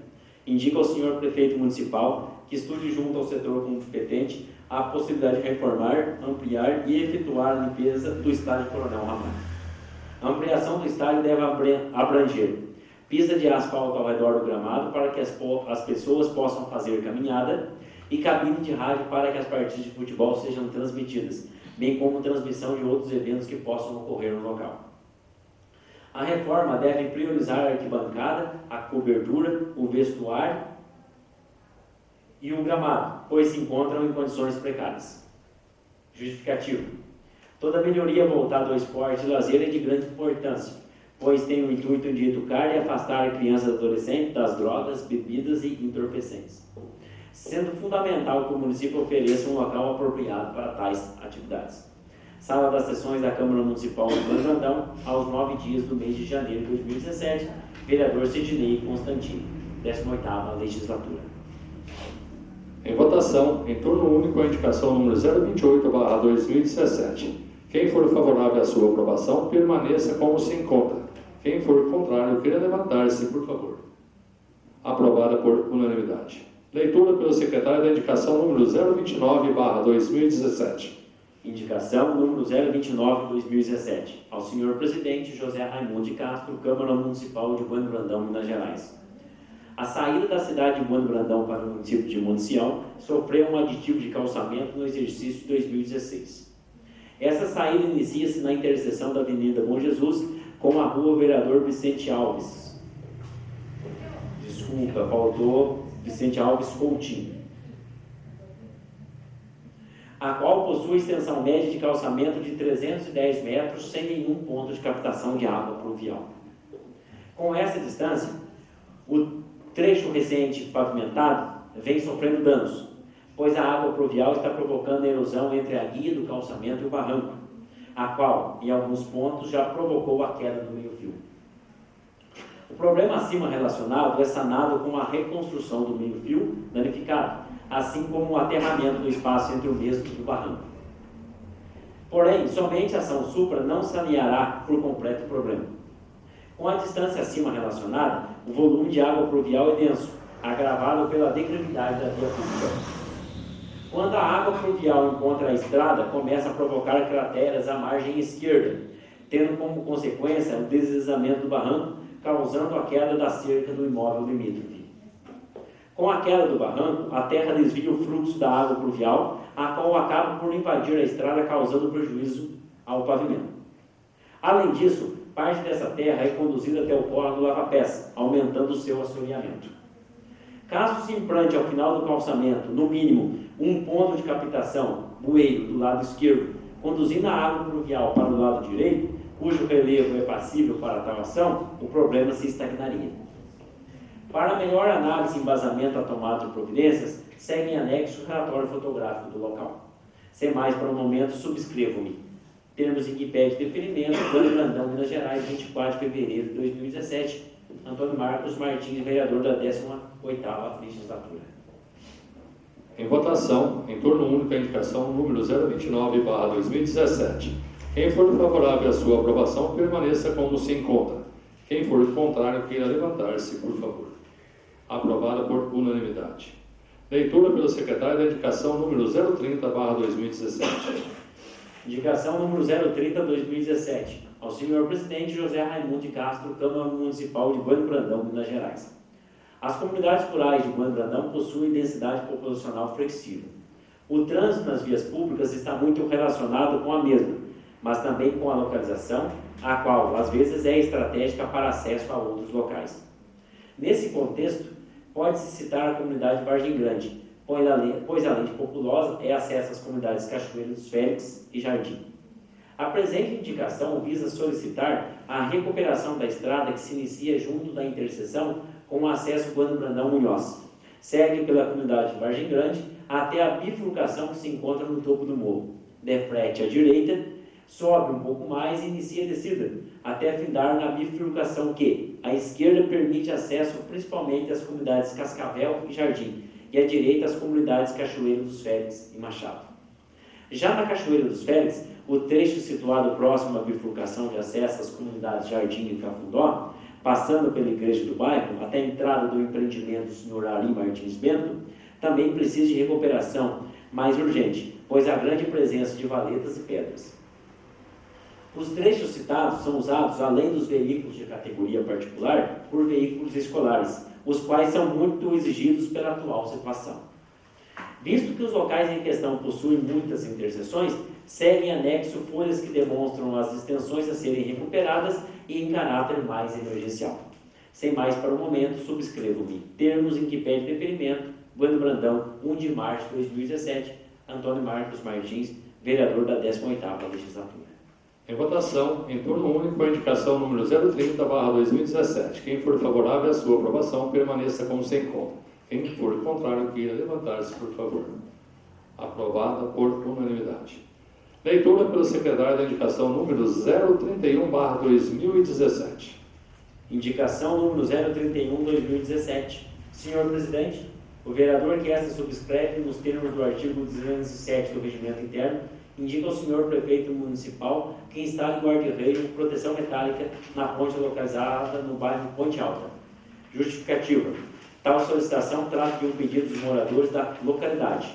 indica ao senhor Prefeito Municipal que estude junto ao setor competente a possibilidade de reformar, ampliar e efetuar a limpeza do estádio Coronel Ramalho. A ampliação do estádio deve abranger pista de asfalto ao redor do gramado para que as pessoas possam fazer caminhada e cabine de rádio para que as partidas de futebol sejam transmitidas, bem como transmissão de outros eventos que possam ocorrer no local. A reforma deve priorizar a arquibancada, a cobertura, o vestuário e o gramado, pois se encontram em condições precárias. Justificativo. Toda melhoria voltada ao esporte e lazer é de grande importância, pois tem o intuito de educar e afastar crianças e adolescentes das drogas, bebidas e entorpecentes, sendo fundamental que o município ofereça um local apropriado para tais atividades. Sala das Sessões da Câmara Municipal de Bueno Brandão, aos 9 dias do mês de janeiro de 2017, vereador Sidnei Constantino, 18ª Legislatura. Em votação, em turno único, a indicação número 028/2017. Quem for favorável à sua aprovação, permaneça como se encontra. Quem for contrário, queira levantar-se, por favor. Aprovada por unanimidade. Leitura pelo secretário da Indicação número 029/2017. Indicação número 029/2017. Ao senhor Presidente José Raimundo de Castro, Câmara Municipal de Bueno Brandão, Minas Gerais. A saída da cidade de Bueno Brandão para o município de Montição sofreu um aditivo de calçamento no exercício de 2016. Essa saída inicia-se na interseção da Avenida Bom Jesus com a Rua Vereador Vicente Alves. Desculpa, faltou Vicente Alves Coutinho, a qual possui extensão média de calçamento de 310 metros, sem nenhum ponto de captação de água pluvial. Com essa distância, o trecho recente pavimentado vem sofrendo danos, pois a água pluvial está provocando erosão entre a guia do calçamento e o barranco, a qual, em alguns pontos, já provocou a queda do meio-fio. O problema acima relacionado é sanado com a reconstrução do meio-fio danificado, assim como o aterramento do espaço entre o mesmo e o barranco. Porém, somente a ação supra não saneará por completo o problema. Com a distância acima relacionada, o volume de água pluvial é denso, agravado pela declividade da via pública. Quando a água pluvial encontra a estrada, começa a provocar crateras à margem esquerda, tendo como consequência o deslizamento do barranco, causando a queda da cerca do imóvel limítrofe. Com a queda do barranco, a terra desvia o fluxo da água pluvial, a qual acaba por invadir a estrada, causando prejuízo ao pavimento. Além disso, parte dessa terra é conduzida até o córrego do lava-pés, aumentando o seu assoreamento. Caso se implante ao final do calçamento, no mínimo, um ponto de captação, bueiro, do lado esquerdo, conduzindo a água pluvial para o lado direito, cujo relevo é passível para tal ação, o problema se estagnaria. Para melhor análise e embasamento à tomada de providências, segue em anexo o relatório fotográfico do local. Sem mais para o momento, subscrevo-me. Termos em que pede deferimento, Bueno Brandão, Minas Gerais, 24 de fevereiro de 2017, Antônio Marcos Martins, vereador da 18ª Legislatura. Em votação, em turno único, a indicação número 029/2017. Quem for favorável à sua aprovação, permaneça como se encontra. Quem for contrário, queira levantar-se, por favor. Aprovada por unanimidade. Leitura pelo secretário da Indicação número 030/2017. Indicação número 030/2017. Ao senhor Presidente José Raimundo de Castro, Câmara Municipal de Bueno Brandão, Minas Gerais. As comunidades rurais de Bueno Brandão possuem densidade populacional flexível. O trânsito nas vias públicas está muito relacionado com a mesma, mas também com a localização, a qual, às vezes, é estratégica para acesso a outros locais. Nesse contexto, pode-se citar a comunidade Vargem Grande, pois além de populosa, é acesso às comunidades Cachoeira dos Félix e Jardim. A presente indicação visa solicitar a recuperação da estrada que se inicia junto da interseção com o acesso Bueno Brandão Munhoz. Segue pela comunidade Vargem Grande até a bifurcação que se encontra no topo do morro. Deflete à direita, sobe um pouco mais e inicia a descida, até findar na bifurcação que, à esquerda, permite acesso principalmente às comunidades Cascavel e Jardim, e à direita às comunidades Cachoeira dos Félix e Machado. Já na Cachoeira dos Félix, o trecho situado próximo à bifurcação de acesso às comunidades Jardim e Cafundó, passando pela igreja do bairro até a entrada do empreendimento Sr. Ari Martins Bento, também precisa de recuperação mais urgente, pois há grande presença de valetas e pedras. Os trechos citados são usados, além dos veículos de categoria particular, por veículos escolares, os quais são muito exigidos pela atual situação. Visto que os locais em questão possuem muitas interseções, seguem anexo folhas que demonstram as extensões a serem recuperadas e em caráter mais emergencial. Sem mais para o momento, subscrevo-me termos em que pede deferimento, Bueno Brandão, 1 de março de 2017, Antônio Marcos Martins, vereador da 18ª Legislatura. Em votação, em turno único, a indicação número 030/2017. Quem for favorável à sua aprovação, permaneça como sem conta. Quem for contrário, queira levantar-se, por favor. Aprovada por unanimidade. Leitura pelo secretário da indicação número 031/2017. Indicação número 031/2017. Senhor Presidente, o vereador que esta subscreve nos termos do artigo 207 do Regimento Interno, indica ao senhor prefeito municipal que instale guarda-reio de proteção metálica na ponte localizada no bairro Ponte Alta. Justificativa. Tal solicitação trata de um pedido dos moradores da localidade.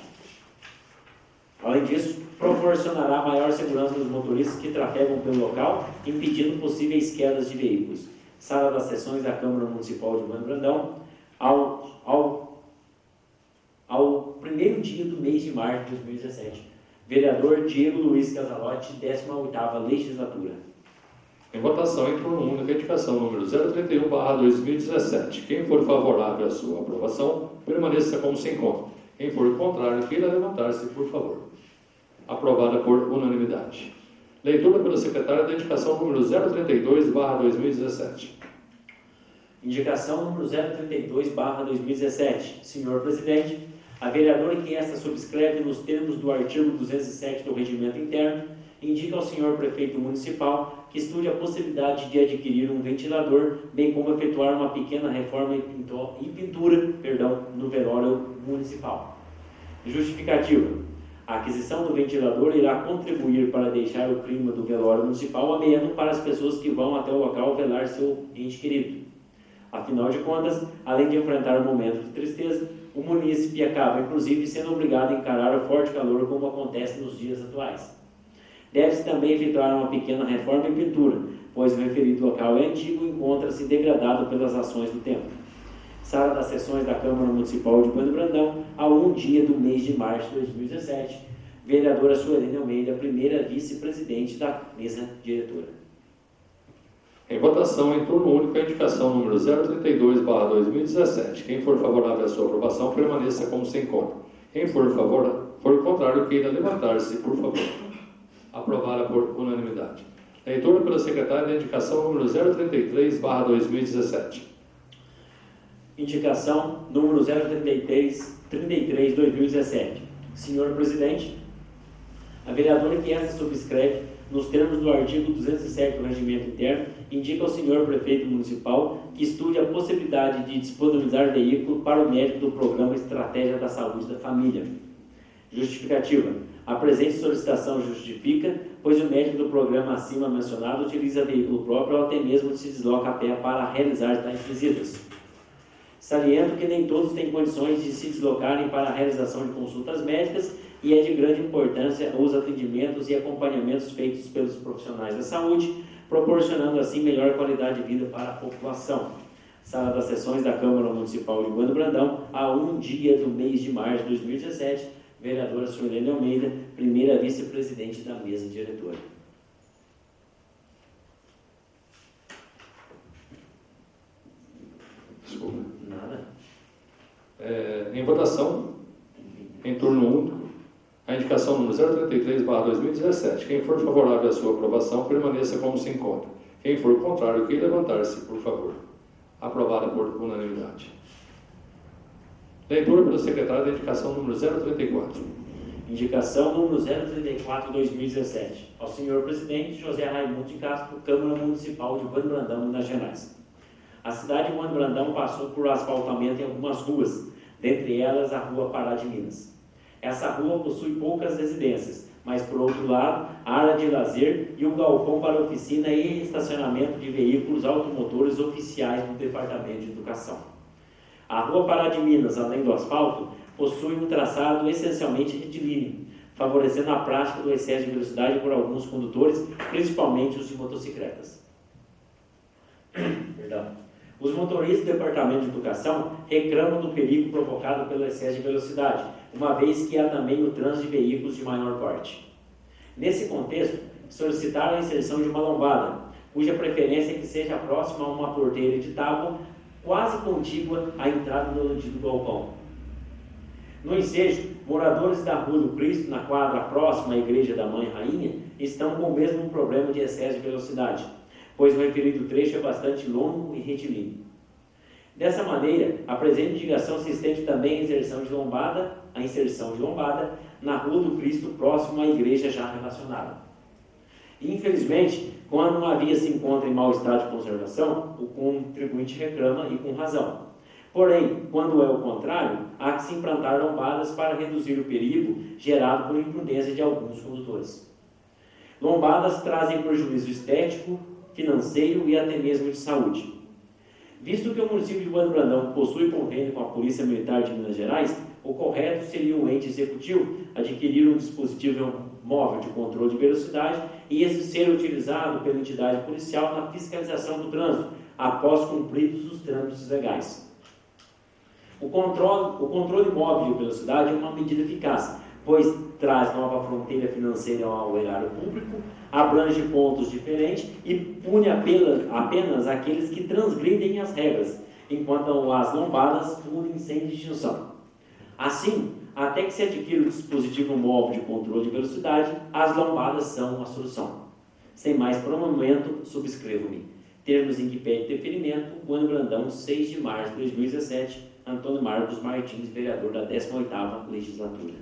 Além disso, proporcionará maior segurança dos motoristas que trafegam pelo local, impedindo possíveis quedas de veículos. Sala das Sessões da Câmara Municipal de Bueno Brandão, ao primeiro dia do mês de março de 2017. Vereador Diego Luiz Casalotti, 18ª Legislatura. Em votação, em turno único, a indicação número 031/2017. Quem for favorável à sua aprovação, permaneça como sem conta. Quem for contrário, queira levantar-se, por favor. Aprovada por unanimidade. Leitura pelo secretário da indicação número 032/2017. Indicação número 032/2017. Senhor Presidente, a vereadora que esta subscreve nos termos do artigo 207 do Regimento Interno, indica ao senhor prefeito municipal que estude a possibilidade de adquirir um ventilador, bem como efetuar uma pequena reforma e pintura no velório municipal. Justificativa. A aquisição do ventilador irá contribuir para deixar o clima do velório municipal ameno para as pessoas que vão até o local velar seu ente querido. Afinal de contas, além de enfrentar um momento de tristeza, o munícipe acaba, inclusive, sendo obrigado a encarar o forte calor como acontece nos dias atuais. Deve-se também efetuar uma pequena reforma e pintura, pois o referido local é antigo e encontra-se degradado pelas ações do tempo. Sala das Sessões da Câmara Municipal de Bueno Brandão, a 1 dia do mês de março de 2017. Vereadora Suelene Almeida, primeira vice-presidente da mesa diretora. Em votação, em turno único, a indicação número 032/2017. Quem for favorável à sua aprovação, permaneça como sem conta. Quem for contrário, queira levantar-se, por favor. Aprovada por unanimidade. Leitura pelo secretário da indicação número 033/2017. Indicação número 033/2017. Senhor Presidente, a vereadora que esta subscreve nos termos do artigo 207 do Regimento Interno, indica ao senhor prefeito municipal que estude a possibilidade de disponibilizar veículo para o médico do programa Estratégia da Saúde da Família. Justificativa. A presente solicitação justifica, pois o médico do programa acima mencionado utiliza veículo próprio ou até mesmo se desloca a pé para realizar tais visitas. Saliento que nem todos têm condições de se deslocarem para a realização de consultas médicas e é de grande importância os atendimentos e acompanhamentos feitos pelos profissionais da saúde, proporcionando assim melhor qualidade de vida para a população. Sala das Sessões da Câmara Municipal de Bueno Brandão, a 1 dia do mês de março de 2017, vereadora Suelene Almeida, primeira vice-presidente da mesa diretora. Desculpa. Nada. Em votação, em turno único, a indicação número 033/2017. Quem for favorável à sua aprovação, permaneça como se encontra. Quem for contrário, que levantar-se, por favor. Aprovada por unanimidade. Leitura pelo secretário da indicação número 034. Indicação número 034/2017. Ao senhor presidente José Raimundo de Castro, Câmara Municipal de Bueno Brandão, Minas Gerais. A cidade de Bueno Brandão passou por asfaltamento em algumas ruas, dentre elas a Rua Pará de Minas. Essa rua possui poucas residências, mas por outro lado, a área de lazer e um galpão para oficina e estacionamento de veículos automotores oficiais do Departamento de Educação. A Rua Pará de Minas, além do asfalto, possui um traçado essencialmente retilíneo, favorecendo a prática do excesso de velocidade por alguns condutores, principalmente os de motocicletas. Os motoristas do Departamento de Educação reclamam do perigo provocado pelo excesso de velocidade, uma vez que há também o trânsito de veículos de maior porte. Nesse contexto, solicitaram a inserção de uma lombada, cuja preferência é que seja próxima a uma porteira de tábua, quase contígua à entrada do dito galpão. No ensejo, moradores da Rua do Cristo, na quadra próxima à Igreja da Mãe Rainha, estão com o mesmo problema de excesso de velocidade, pois o referido trecho é bastante longo e retilíneo. Dessa maneira, a presente indicação se estende também à inserção de lombada na Rua do Cristo, próximo à igreja já relacionada. Infelizmente, quando uma via se encontra em mau estado de conservação, o contribuinte reclama e com razão. Porém, quando é o contrário, há que se implantar lombadas para reduzir o perigo gerado por imprudência de alguns condutores. Lombadas trazem prejuízo estético, financeiro e até mesmo de saúde. Visto que o município de Bueno Brandão possui convênio com a Polícia Militar de Minas Gerais, o correto seria o ente executivo adquirir um dispositivo móvel de controle de velocidade e esse ser utilizado pela entidade policial na fiscalização do trânsito, após cumpridos os trâmites legais. O controle móvel de velocidade é uma medida eficaz, pois traz nova fronteira financeira ao erário público, abrange pontos diferentes e pune apenas aqueles que transgridem as regras, enquanto as lombadas punem sem distinção. Assim, até que se adquira o dispositivo móvel de controle de velocidade, as lombadas são a solução. Sem mais por um momento, subscrevo-me. Termos em que pede deferimento, Bueno Brandão, 6 de março de 2017, Antônio Marcos Martins, vereador da 18ª Legislatura.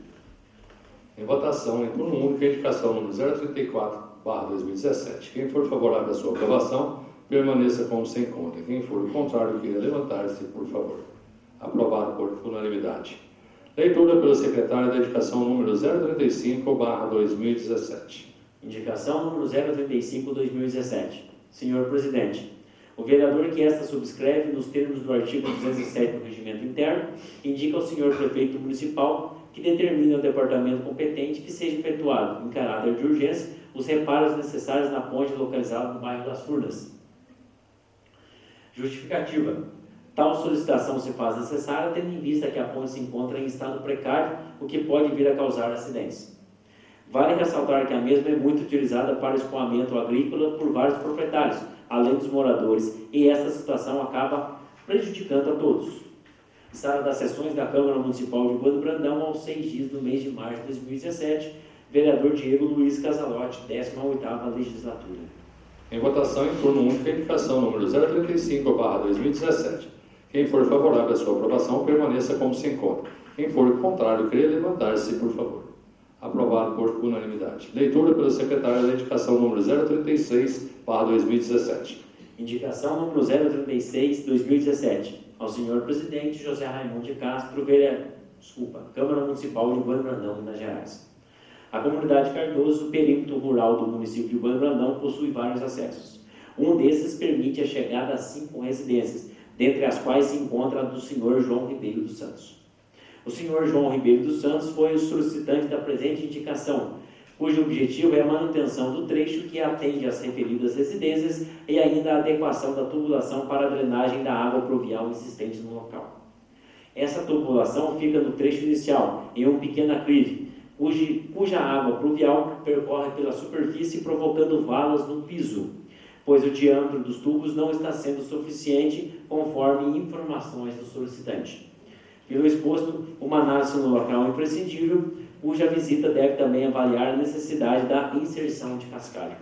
Em votação, em turno único, a indicação número 034/2017. Quem for favorável à sua aprovação, permaneça como se encontra. Quem for contrário, queira levantar-se, por favor. Aprovado por unanimidade. Leitura pelo secretário da indicação número 035/2017. Indicação número 035/2017. Senhor Presidente, o vereador que esta subscreve, nos termos do artigo 207 do Regimento Interno, indica ao senhor prefeito municipal que determina ao departamento competente que seja efetuado, em caráter de urgência, os reparos necessários na ponte localizada no bairro das Furnas. Justificativa. Tal solicitação se faz necessária tendo em vista que a ponte se encontra em estado precário, o que pode vir a causar acidentes. Vale ressaltar que a mesma é muito utilizada para escoamento agrícola por vários proprietários, além dos moradores, e essa situação acaba prejudicando a todos. Sala das Sessões da Câmara Municipal de Bueno Brandão, aos 6 dias do mês de março de 2017, vereador Diego Luiz Casalotti, 18ª Legislatura. Em votação, em turno único, a indicação número 035/2017. Quem for favorável à sua aprovação, permaneça como se encontra. Quem for contrário, queira levantar-se, por favor. Aprovado por unanimidade. Leitura pelo secretário da indicação número 036/2017. Indicação número 036/2017. Ao senhor presidente José Raimundo de Castro, Câmara Municipal de Bueno Brandão, Minas Gerais. A comunidade Cardoso, o perímetro rural do município de Bueno Brandão, possui vários acessos. Um desses permite a chegada a 5 residências, dentre as quais se encontra a do senhor João Ribeiro dos Santos. O senhor João Ribeiro dos Santos foi o solicitante da presente indicação, cujo objetivo é a manutenção do trecho que atende às referidas residências e ainda a adequação da tubulação para a drenagem da água pluvial existente no local. Essa tubulação fica no trecho inicial, em um pequeno aclive, cuja água pluvial percorre pela superfície provocando valas no piso, pois o diâmetro dos tubos não está sendo suficiente conforme informações do solicitante. Pelo exposto, uma análise no local é imprescindível, cuja visita deve também avaliar a necessidade da inserção de cascalho.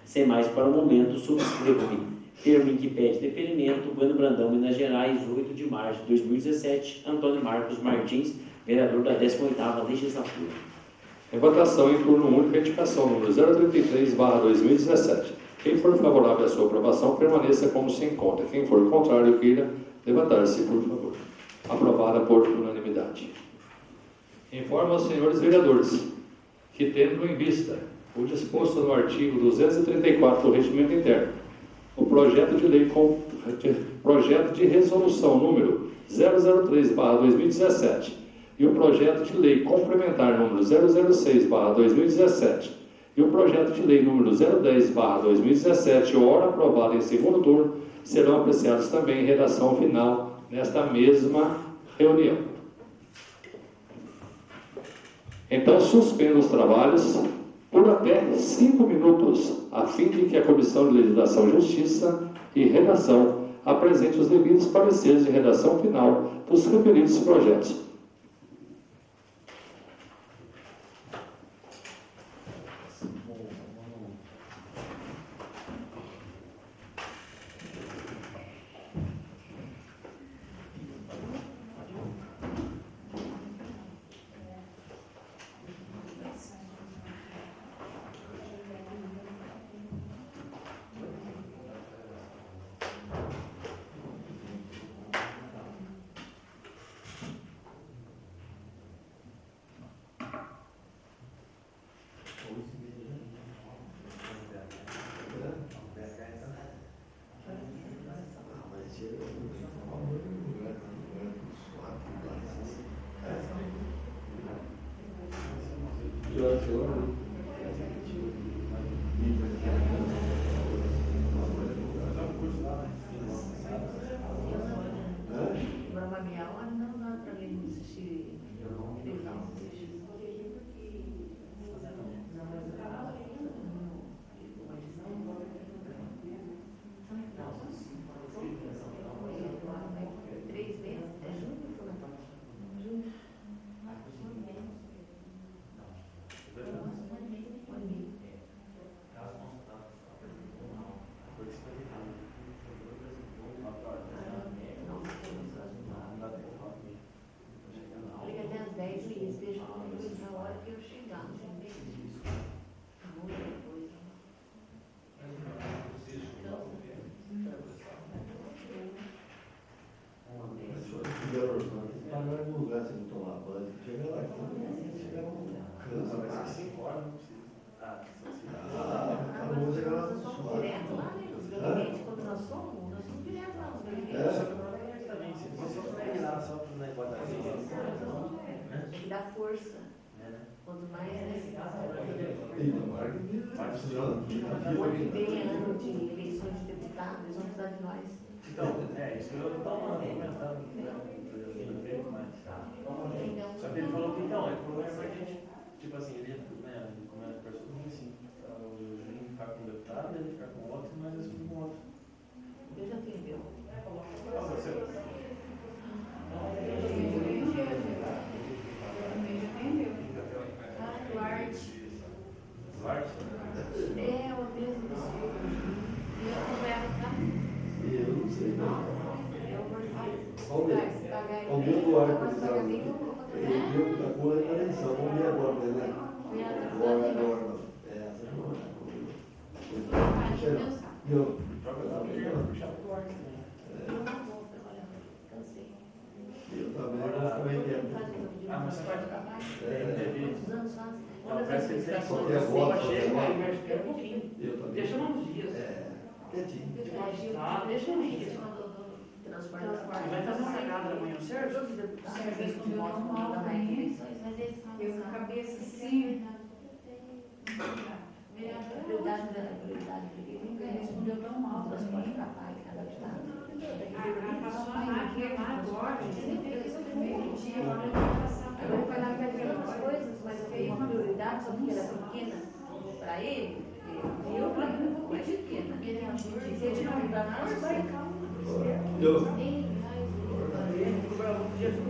Sem mais para o momento, subscrevo-me. Termo em que pede deferimento, Bueno Brandão, Minas Gerais, 8 de março de 2017, Antônio Marcos Martins, vereador da 18ª Legislatura. Em votação, em turno único, a indicação número 033/2017. Quem for favorável à sua aprovação, permaneça como se encontra. Quem for contrário, queira levantar-se, por favor. Aprovada por unanimidade. Informo aos senhores vereadores que, tendo em vista o disposto no artigo 234 do Regimento Interno, o projeto de resolução número 003/2017 e o projeto de lei complementar número 006/2017 e o projeto de lei número 010/2017, ora aprovado em segundo turno, serão apreciados também em redação final nesta mesma reunião. Então, suspendo os trabalhos por até 5 minutos, a fim de que a Comissão de Legislação, Justiça e Redação apresente os devidos pareceres de redação final dos referidos projetos. Quanto mais vem ano de eleições de deputados, eles vão precisar de nós. Então, isso que eu estava comentando. Só que ele falou que então, ele falou pra gente, tipo assim, ele, né, como é a pessoa, assim, o Juninho ficar com um deputado, ele ficar com outro, mas eu fico com outro. Eu já tenho meu. Duarte? É, o mesmo do senhor. E eu não vai votar? Eu não sei. Eu vou pagar O meu Duarte, agora paga bem, eu vou ele deu da cor da eleição. Vamos ver agora, né? Agora. Essa não é. Eu. Troca lá, puxar o Duarte também. Eu não vou trabalhar, cansei. Eu também também quero. Ah, mas você vai ficar mais? Quantos anos faz? Não, parece que você Só tem a voz, só tem a voz. Eu também. Deixa uns dias. Quietinho. Deixa uns dias. Transporte. Vai fazer uma cagada amanhã, certo? Todos os deputados. Serviço de normal, né? Eleições, mas eles Eu com a cabeça assim. Prioridade porque nunca respondeu tão mal o transporte para cá e cada estado. Agora vai lá e vai ver algumas coisas, mas eu tenho uma prioridade, só porque ela é pequena para ele, e eu para ele não é pequena. E se ele não mudar nada, vai cá.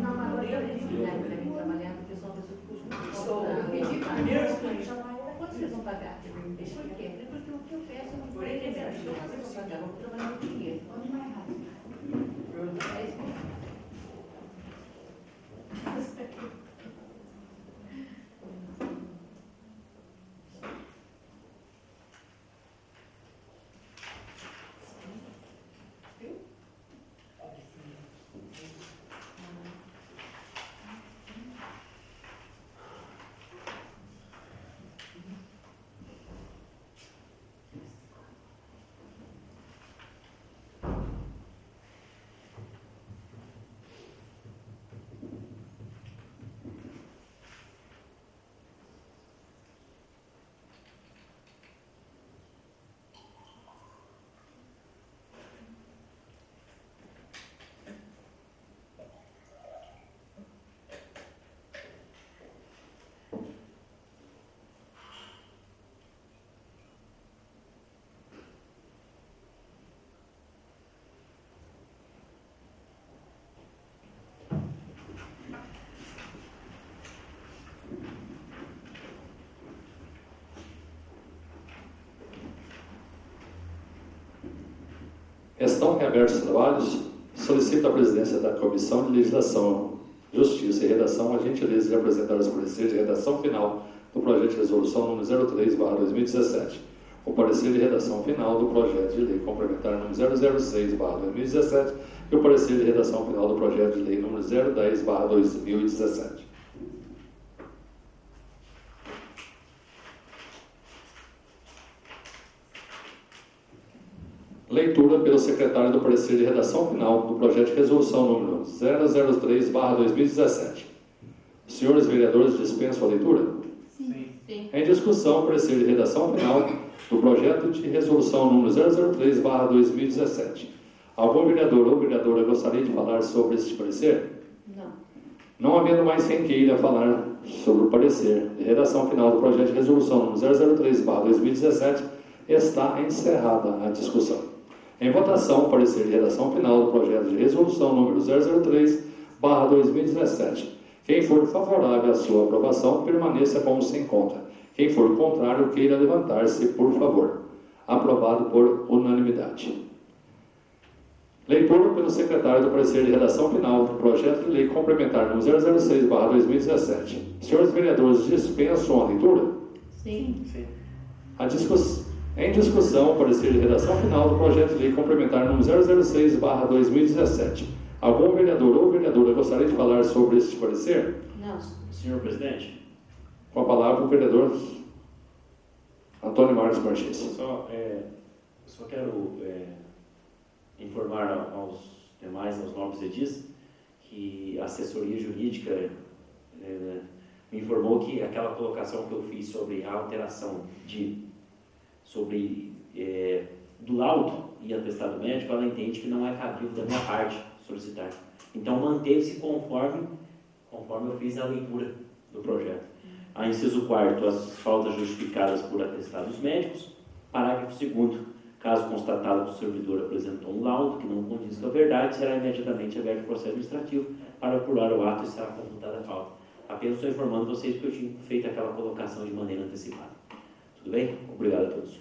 Agora eu pedi para mim trabalhar, porque eu sou uma pessoa que costuma. Eu pedi primeiro quanto vocês vão pagar? Deixa eu ver, porque o que eu peço eu não vou entender. Acho que eu vou pagar, vou trabalhar com dinheiro. Vamos mais rápido. É isso mesmo. Estão reabertos os trabalhos. Solicito à presidência da Comissão de Legislação, Justiça e Redação a gentileza de apresentar os pareceres de redação final do projeto de resolução número 03/2017, o parecer de redação final do projeto de lei complementar número 006/2017 e o parecer de redação final do projeto de lei número 010/2017. Leitura pelo secretário do parecer de redação final do projeto de resolução número 003/2017. Senhores vereadores, dispenso a leitura? Sim. Em discussão, o parecer de redação final do projeto de resolução número 003/2017. Algum vereador ou vereadora gostaria de falar sobre este parecer? Não. Não havendo mais quem queira falar sobre o parecer de redação final do projeto de resolução número 003/2017, está encerrada a discussão. Em votação, o parecer de redação final do projeto de resolução número 003/2017. Quem for favorável à sua aprovação, permaneça como se encontra. Quem for contrário, queira levantar-se, por favor. Aprovado por unanimidade. Leitura pelo secretário do parecer de redação final do projeto de lei complementar número 006/2017. Senhores vereadores, dispensam a leitura? Sim. Em discussão, o parecer de redação final do projeto de lei complementar número 006/2017. Algum vereador ou vereadora gostaria de falar sobre este parecer? Não. Senhor presidente, Com a palavra o vereador Antônio Marcos Martins. só quero informar aos demais, aos nobres edis, que a assessoria jurídica me informou que aquela colocação que eu fiz sobre a alteração do laudo e atestado médico, ela entende que não é cabível da minha parte solicitar. Então, manteve-se conforme eu fiz a leitura do projeto. A inciso 4º, as faltas justificadas por atestados médicos. Parágrafo 2º, caso constatado que o servidor apresentou um laudo que não condiz com a verdade, será imediatamente aberto processo administrativo para apurar o ato e será computada a falta. Apenas estou informando vocês que eu tinha feito aquela colocação de maneira antecipada. Tudo bem? Obrigado a todos.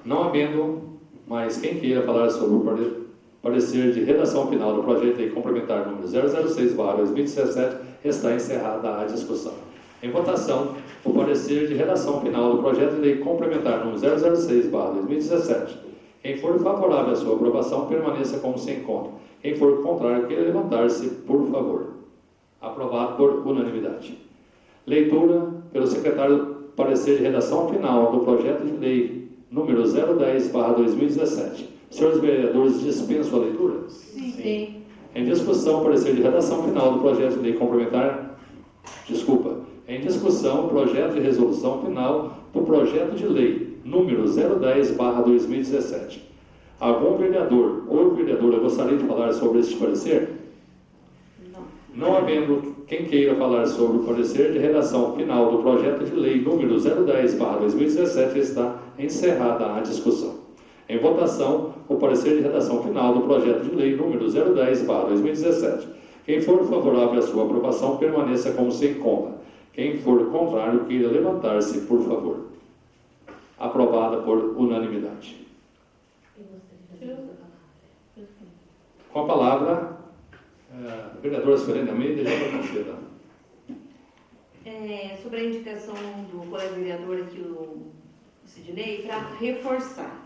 Não havendo mais quem queira falar sobre o parecer de redação final do projeto de lei complementar número 006/2017, está encerrada a discussão. Em votação, o parecer de redação final do projeto de lei complementar número 006/2017. Quem for favorável à sua aprovação, permaneça como se encontra. Quem for contrário, queira levantar-se, por favor. Aprovado por unanimidade. Leitura pelo secretário do parecer de redação final do projeto de lei número 010/2017. Senhores vereadores, dispenso a leitura? Sim. Em discussão, parecer de redação final do projeto de lei complementar. Em discussão, o projeto de resolução final do projeto de lei número 010/2017. Algum vereador ou vereadora gostaria de falar sobre este parecer? Não havendo quem queira falar sobre o parecer de redação final do projeto de lei número 010/2017, está encerrada a discussão. Em votação, o parecer de redação final do projeto de lei número 010/2017. Quem for favorável à sua aprovação, permaneça como se encontra. Quem for contrário, queira levantar-se, por favor. Aprovada por unanimidade. Com a palavra, a vereadora Suelene Almeida, já vai conceder. Sobre a indicação do colega vereador aqui, o Sidney, para reforçar.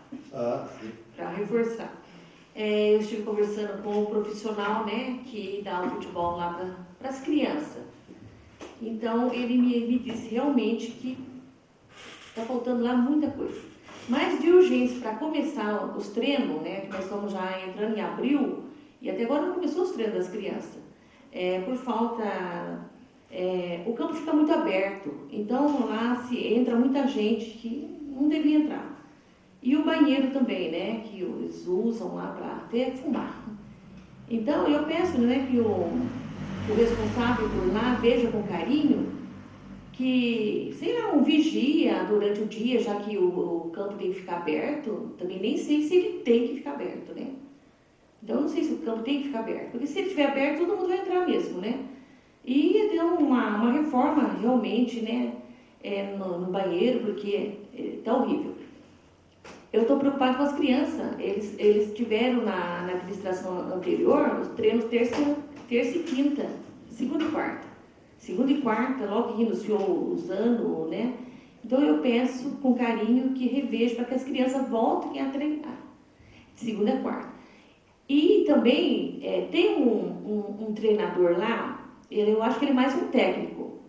Para reforçar. Eu estive conversando com o profissional, né, que dá o futebol lá para as crianças. Então, ele me disse realmente que está faltando lá muita coisa. Mas de urgência, para começar os treinos, né, que nós estamos já entrando em abril, e até agora não começou os treinos das crianças. Por falta... o campo fica muito aberto, então lá se entra muita gente que não devia entrar. E o banheiro também, né, que eles usam lá para até fumar. Então, eu peço, né, que o responsável por lá veja com carinho que, sei lá, um vigia durante o dia, já que o campo tem que ficar aberto, também nem sei se ele tem que ficar aberto, né? Então, eu não sei se o campo tem que ficar aberto, porque se ele estiver aberto, todo mundo vai entrar mesmo, né? E deu uma reforma realmente, né, no banheiro, porque está horrível. Eu estou preocupada com as crianças. Eles tiveram na administração anterior os treinos terça e quinta, segunda e quarta. Segunda e quarta, logo que iniciou os anos, né? Então eu peço com carinho que reveja para que as crianças voltem a treinar. Segunda e quarta. E também tem um treinador lá, eu acho que ele é mais um técnico.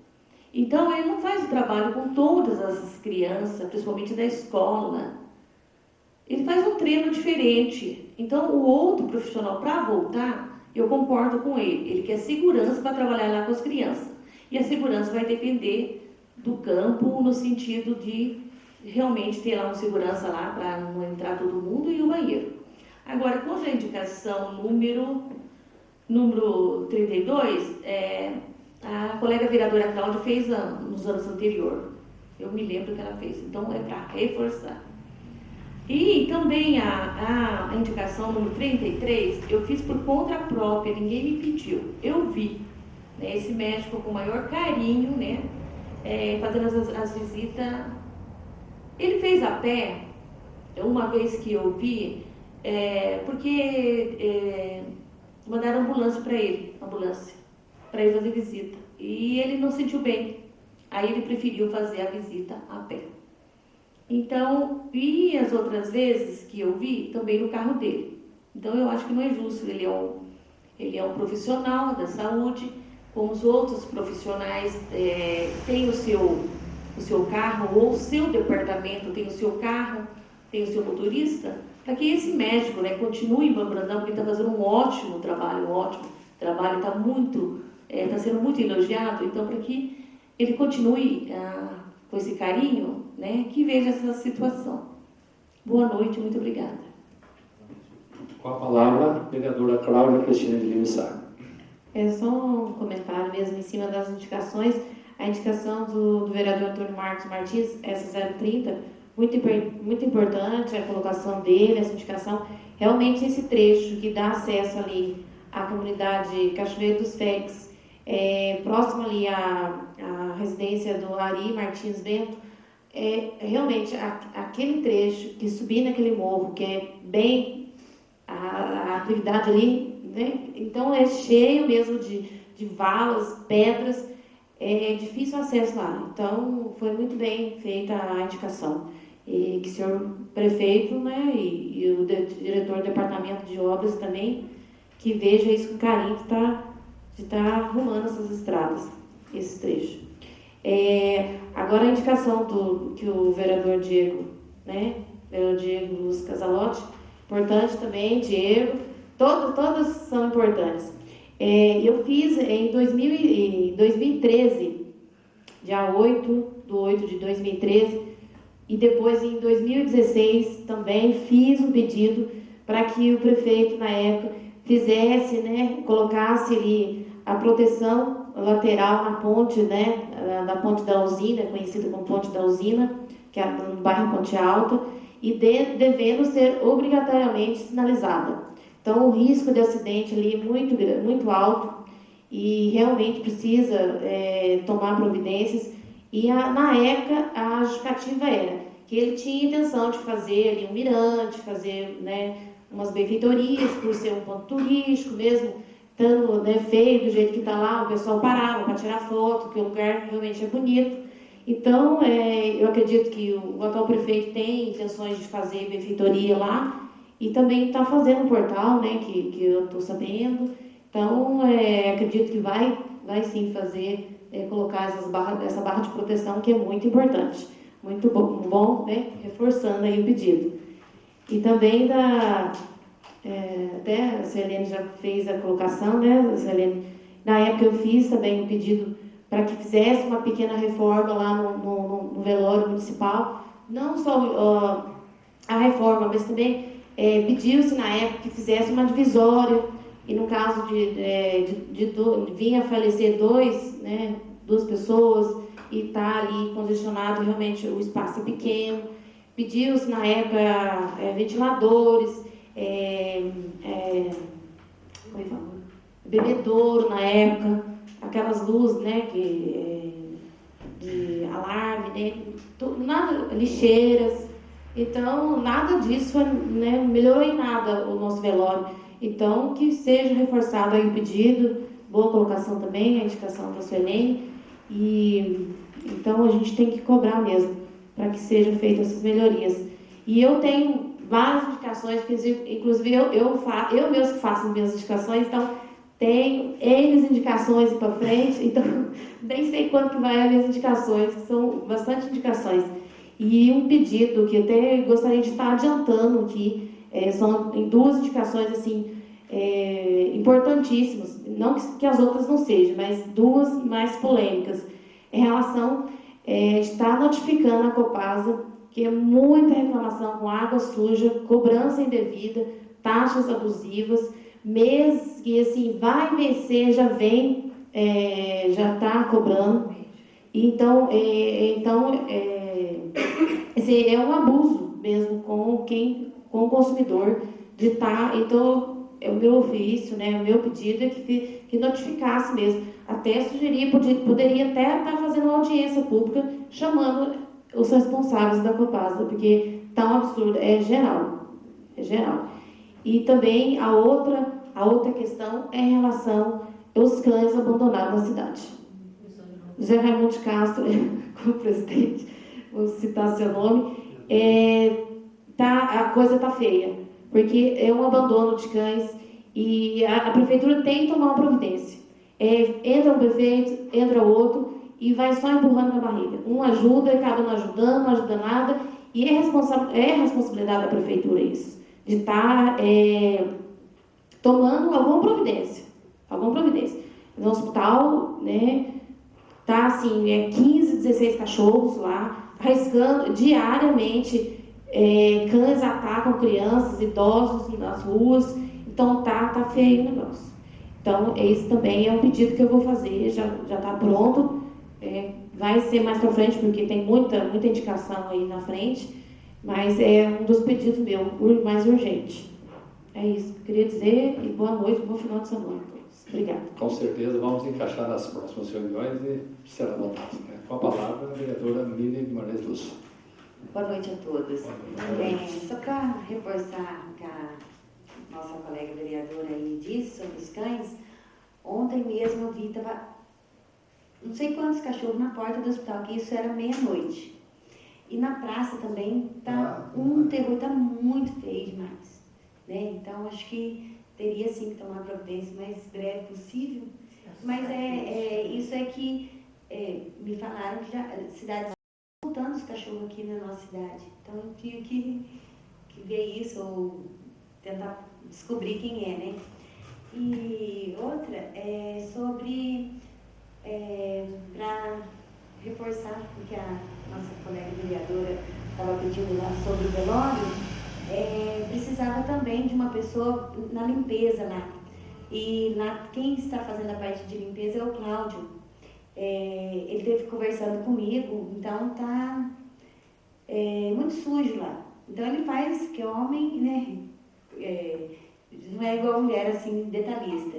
Então ele não faz o trabalho com todas as crianças, principalmente da escola. Ele faz um treino diferente. Então, o outro profissional, para voltar, eu concordo com ele. Ele quer segurança para trabalhar lá com as crianças. E a segurança vai depender do campo, no sentido de realmente ter lá uma segurança lá para não entrar todo mundo e o banheiro. Agora, quanto à indicação número 32, a colega vereadora Cláudia fez nos anos anteriores. Eu me lembro que ela fez. Então, é para reforçar. E também a indicação número 33, eu fiz por conta própria, ninguém me pediu. Eu vi, né, esse médico com o maior carinho, né, fazendo as visitas. Ele fez a pé, uma vez que eu vi, porque mandaram ambulância para ele fazer visita. E ele não sentiu bem, aí ele preferiu fazer a visita a pé. Então, e as outras vezes que eu vi, também no carro dele. Então, eu acho que não é justo. Ele é um profissional da saúde, como os outros profissionais têm o seu carro, ou o seu departamento tem o seu carro, tem o seu motorista, para que esse médico, né, continue em Brandão, porque ele está fazendo um ótimo trabalho, está sendo muito elogiado. Então, para que ele continue com esse carinho, né, que veja essa situação. Boa noite, muito obrigada. Com a palavra, a vereadora Cláudia Cristina de Lima Sá. É só um comentário mesmo em cima das indicações. A indicação do vereador Antônio Marcos Martins, essa 030, muito importante a colocação dele, essa indicação. Realmente esse trecho que dá acesso ali à comunidade Cachoeiro dos Félix, próximo ali à residência do Ari Martins Bento, realmente aquele trecho que subir naquele morro, que é bem a atividade ali, né? Então é cheio mesmo de valas, pedras, é difícil acesso lá. Então foi muito bem feita a indicação. E que o senhor prefeito, né, e o diretor do departamento de obras também, que veja isso com carinho, de estar arrumando essas estradas, esses trechos. Agora a indicação que o vereador Diego, né, vereador Diego Luz Casalotti, importante também, Diego, todas são importantes. Eu fiz em 2013, dia 8/8 de 2013, e depois em 2016 também fiz um pedido para que o prefeito na época fizesse, né, colocasse ali a proteção lateral na ponte, né, da ponte da usina, conhecida como ponte da usina, que é no bairro Ponte Alta, e devendo ser obrigatoriamente sinalizada. Então o risco de acidente ali é muito alto e realmente precisa tomar providências. E na época a justificativa era que ele tinha intenção de fazer ali um mirante, fazer, né, umas benfeitorias por ser um ponto turístico, mesmo estando, né, feio do jeito que está lá, o pessoal parava para tirar foto, porque o lugar realmente é bonito. Então, eu acredito que o atual prefeito tem intenções de fazer benfeitoria lá e também está fazendo um portal, né, que eu estou sabendo. Então, acredito que vai sim fazer, colocar essa barra de proteção, que é muito importante. Muito bom, né, reforçando aí o pedido. E também até a Selene já fez a colocação, né, Selene? Na época eu fiz também um pedido para que fizesse uma pequena reforma lá no velório municipal, não só a reforma, mas também pediu-se na época que fizesse uma divisória, e no caso de vinha a falecer duas pessoas, e está ali congestionado, realmente o espaço é pequeno. Pediu-se na época ventiladores, bebedouro na época, aquelas luzes, né, de alarme, né, nada, lixeiras. Então, nada disso, né, melhorou em nada o nosso velório. Então, que seja reforçado aí o pedido, boa colocação também, a indicação da Suelene. E então a gente tem que cobrar mesmo, para que sejam feitas essas melhorias. E eu tenho várias indicações, inclusive eu mesmo que faço as minhas indicações, então tenho N indicações para frente, então nem sei quanto que vai as minhas indicações, que são bastante indicações. E um pedido que até gostaria de estar adiantando aqui, são duas indicações assim, importantíssimas, não que as outras não sejam, mas duas mais polêmicas, em relação de estar notificando a Copasa que é muita reclamação com água suja, cobrança indevida, taxas abusivas, meses que assim vai vencer, já vem, já está cobrando. Então, esse é um abuso mesmo com o consumidor de estar. Então, é o meu ofício, né, o meu pedido é que notificasse mesmo. Até sugerir, poderia até estar fazendo uma audiência pública, chamando os responsáveis da Copasa, porque está um absurdo, é geral. E também a outra questão é em relação aos cães abandonados na cidade. José Raimundo de Castro, como presidente, vou citar seu nome, a coisa está feia, porque é um abandono de cães e a prefeitura tem que tomar uma providência. Entra um prefeito, entra outro e vai só empurrando na barriga. Um ajuda, acaba não ajuda nada, e é responsabilidade da prefeitura isso, de estar tomando alguma providência. No hospital, né, tá assim, 15, 16 cachorros lá, arriscando diariamente, cães atacam crianças, idosos nas ruas, então tá feio o negócio. Então, esse também é um pedido que eu vou fazer, já está pronto, vai ser mais para frente, porque tem muita indicação aí na frente, mas é um dos pedidos meu, mais urgente. É isso que eu queria dizer, e boa noite, bom final de semana a todos. Obrigada. Com certeza, vamos encaixar nas próximas reuniões e será votado. Né? Com a palavra, a vereadora Miriam Guimarães Lúcio. Boa noite a todos. Só para reforçar o que a nossa colega vereadora aí disse sobre os cães, ontem mesmo eu vi, não sei quantos cachorros na porta do hospital, que isso era meia-noite. E na praça também tá um terror, tá muito feio demais. Né? Então, acho que teria sim que tomar providência o mais breve possível. Mas isso é que me falaram que já cidades estão voltando os cachorros aqui na nossa cidade. Então, eu tinha que ver isso ou tentar descobrir quem é, né? E outra é sobre reforçar o que a nossa colega vereadora estava pedindo lá sobre o velório, precisava também de uma pessoa na limpeza lá. E lá, quem está fazendo a parte de limpeza é o Cláudio. Ele esteve conversando comigo, então tá muito sujo lá. Então ele faz, que é homem, né? Não é igual a mulher, assim, detalhista.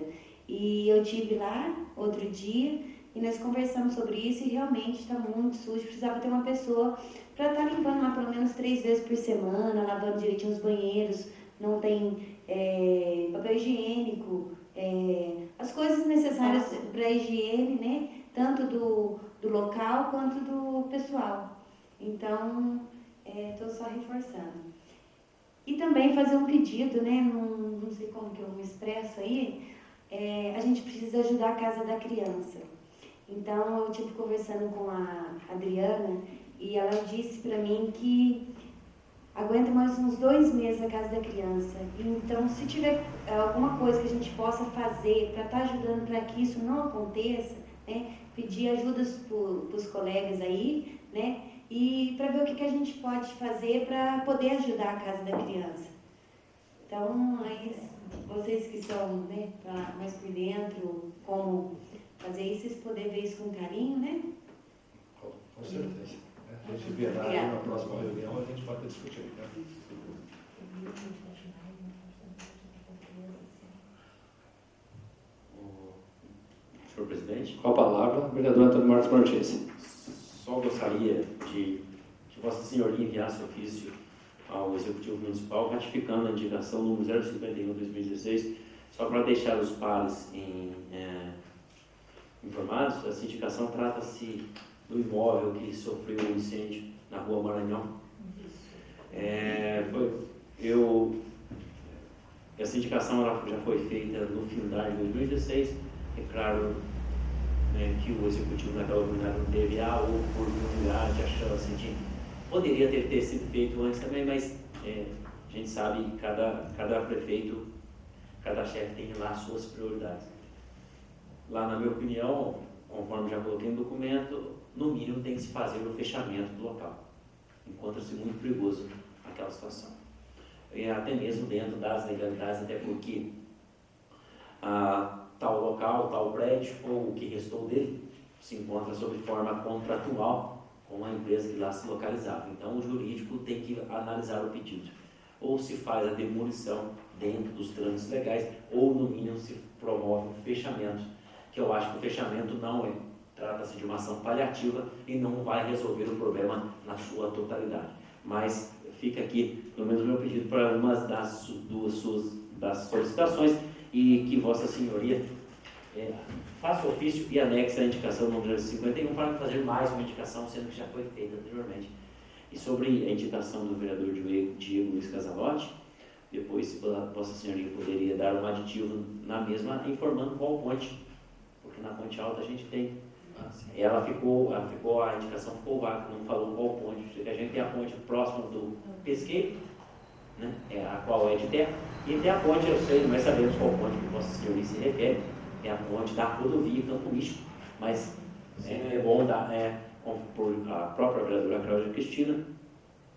E eu tive lá outro dia e nós conversamos sobre isso e realmente está muito sujo. Precisava ter uma pessoa para estar limpando lá pelo menos 3 vezes por semana, lavando direitinho os banheiros, não tem papel higiênico, as coisas necessárias para a higiene, né? Tanto do local quanto do pessoal. Então, estou só reforçando. E também fazer um pedido, né? Não sei como que eu me expresso aí. A gente precisa ajudar a Casa da Criança. Então, eu estive conversando com a Adriana e ela disse para mim que aguenta mais uns 2 meses a Casa da Criança. Então, se tiver alguma coisa que a gente possa fazer para estar ajudando para que isso não aconteça, né? Pedir ajudas para os colegas aí, né? E para ver o que a gente pode fazer para poder ajudar a Casa da Criança. Então, aí, vocês que são, né, mais por dentro, como fazer isso, vocês poderem ver isso com carinho, né? Com certeza. A gente verá aí na próxima reunião, a gente pode discutir. Né? Senhor presidente. Com a palavra, vereador Antônio Marcos Martins. Só gostaria de que Vossa Senhoria enviasse ofício ao Executivo Municipal ratificando a indicação número 051/2016, só para deixar os pares informados. Essa indicação trata-se do imóvel que sofreu um incêndio na Rua Maranhão. Essa indicação já foi feita no final de 2016. É claro que o Executivo naquela oportunidade não teve a oportunidade, a chance de... Poderia ter sido feito antes também, mas a gente sabe que cada prefeito, cada chefe tem lá suas prioridades. Lá, na minha opinião, conforme já coloquei no documento, no mínimo tem que se fazer o fechamento do local. Encontra-se muito perigoso aquela situação. E até mesmo dentro das legalidades, até porque tal local, tal prédio, ou o que restou dele, se encontra sob forma contratual com a empresa que lá se localizava. Então, o jurídico tem que analisar o pedido. Ou se faz a demolição dentro dos trâmites legais, ou, no mínimo, se promove o fechamento, que eu acho que o fechamento não trata-se de uma ação paliativa e não vai resolver o problema na sua totalidade. Mas fica aqui, pelo menos, o meu pedido para algumas das solicitações e que Vossa Senhoria faça o ofício e anexe a indicação número 51 para fazer mais uma indicação, sendo que já foi feita anteriormente. E sobre a indicação do vereador Diego Luiz Casalotti, depois, se Vossa Senhoria poderia dar um aditivo na mesma, informando qual ponte, porque na Ponte Alta a gente tem. A indicação ficou vaga, não falou qual ponte. A gente tem a ponte próxima do Pesqueiro, né, a qual é de terra, e tem a ponte, eu sei, nós sabemos qual ponte que Vossa Senhoria se refere, é a ponte da rodovia Campo Místico, mas é bom dar, a própria vereadora Cláudia Cristina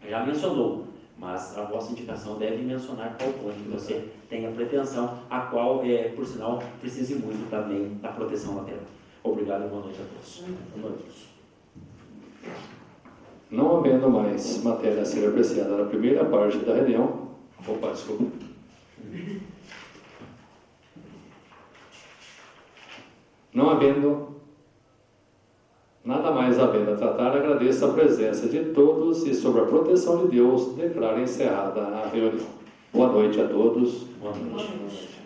já mencionou, mas a vossa indicação deve mencionar qual ponte que você tem a pretensão, a qual, por sinal, precise muito também da proteção lateral. Obrigado e boa noite a todos. Boa noite. Não havendo mais matéria a ser apreciada na primeira parte da reunião, desculpa. Não havendo nada mais havendo a tratar, agradeço a presença de todos e, sobre a proteção de Deus, declaro encerrada a reunião. Boa noite a todos. Boa noite.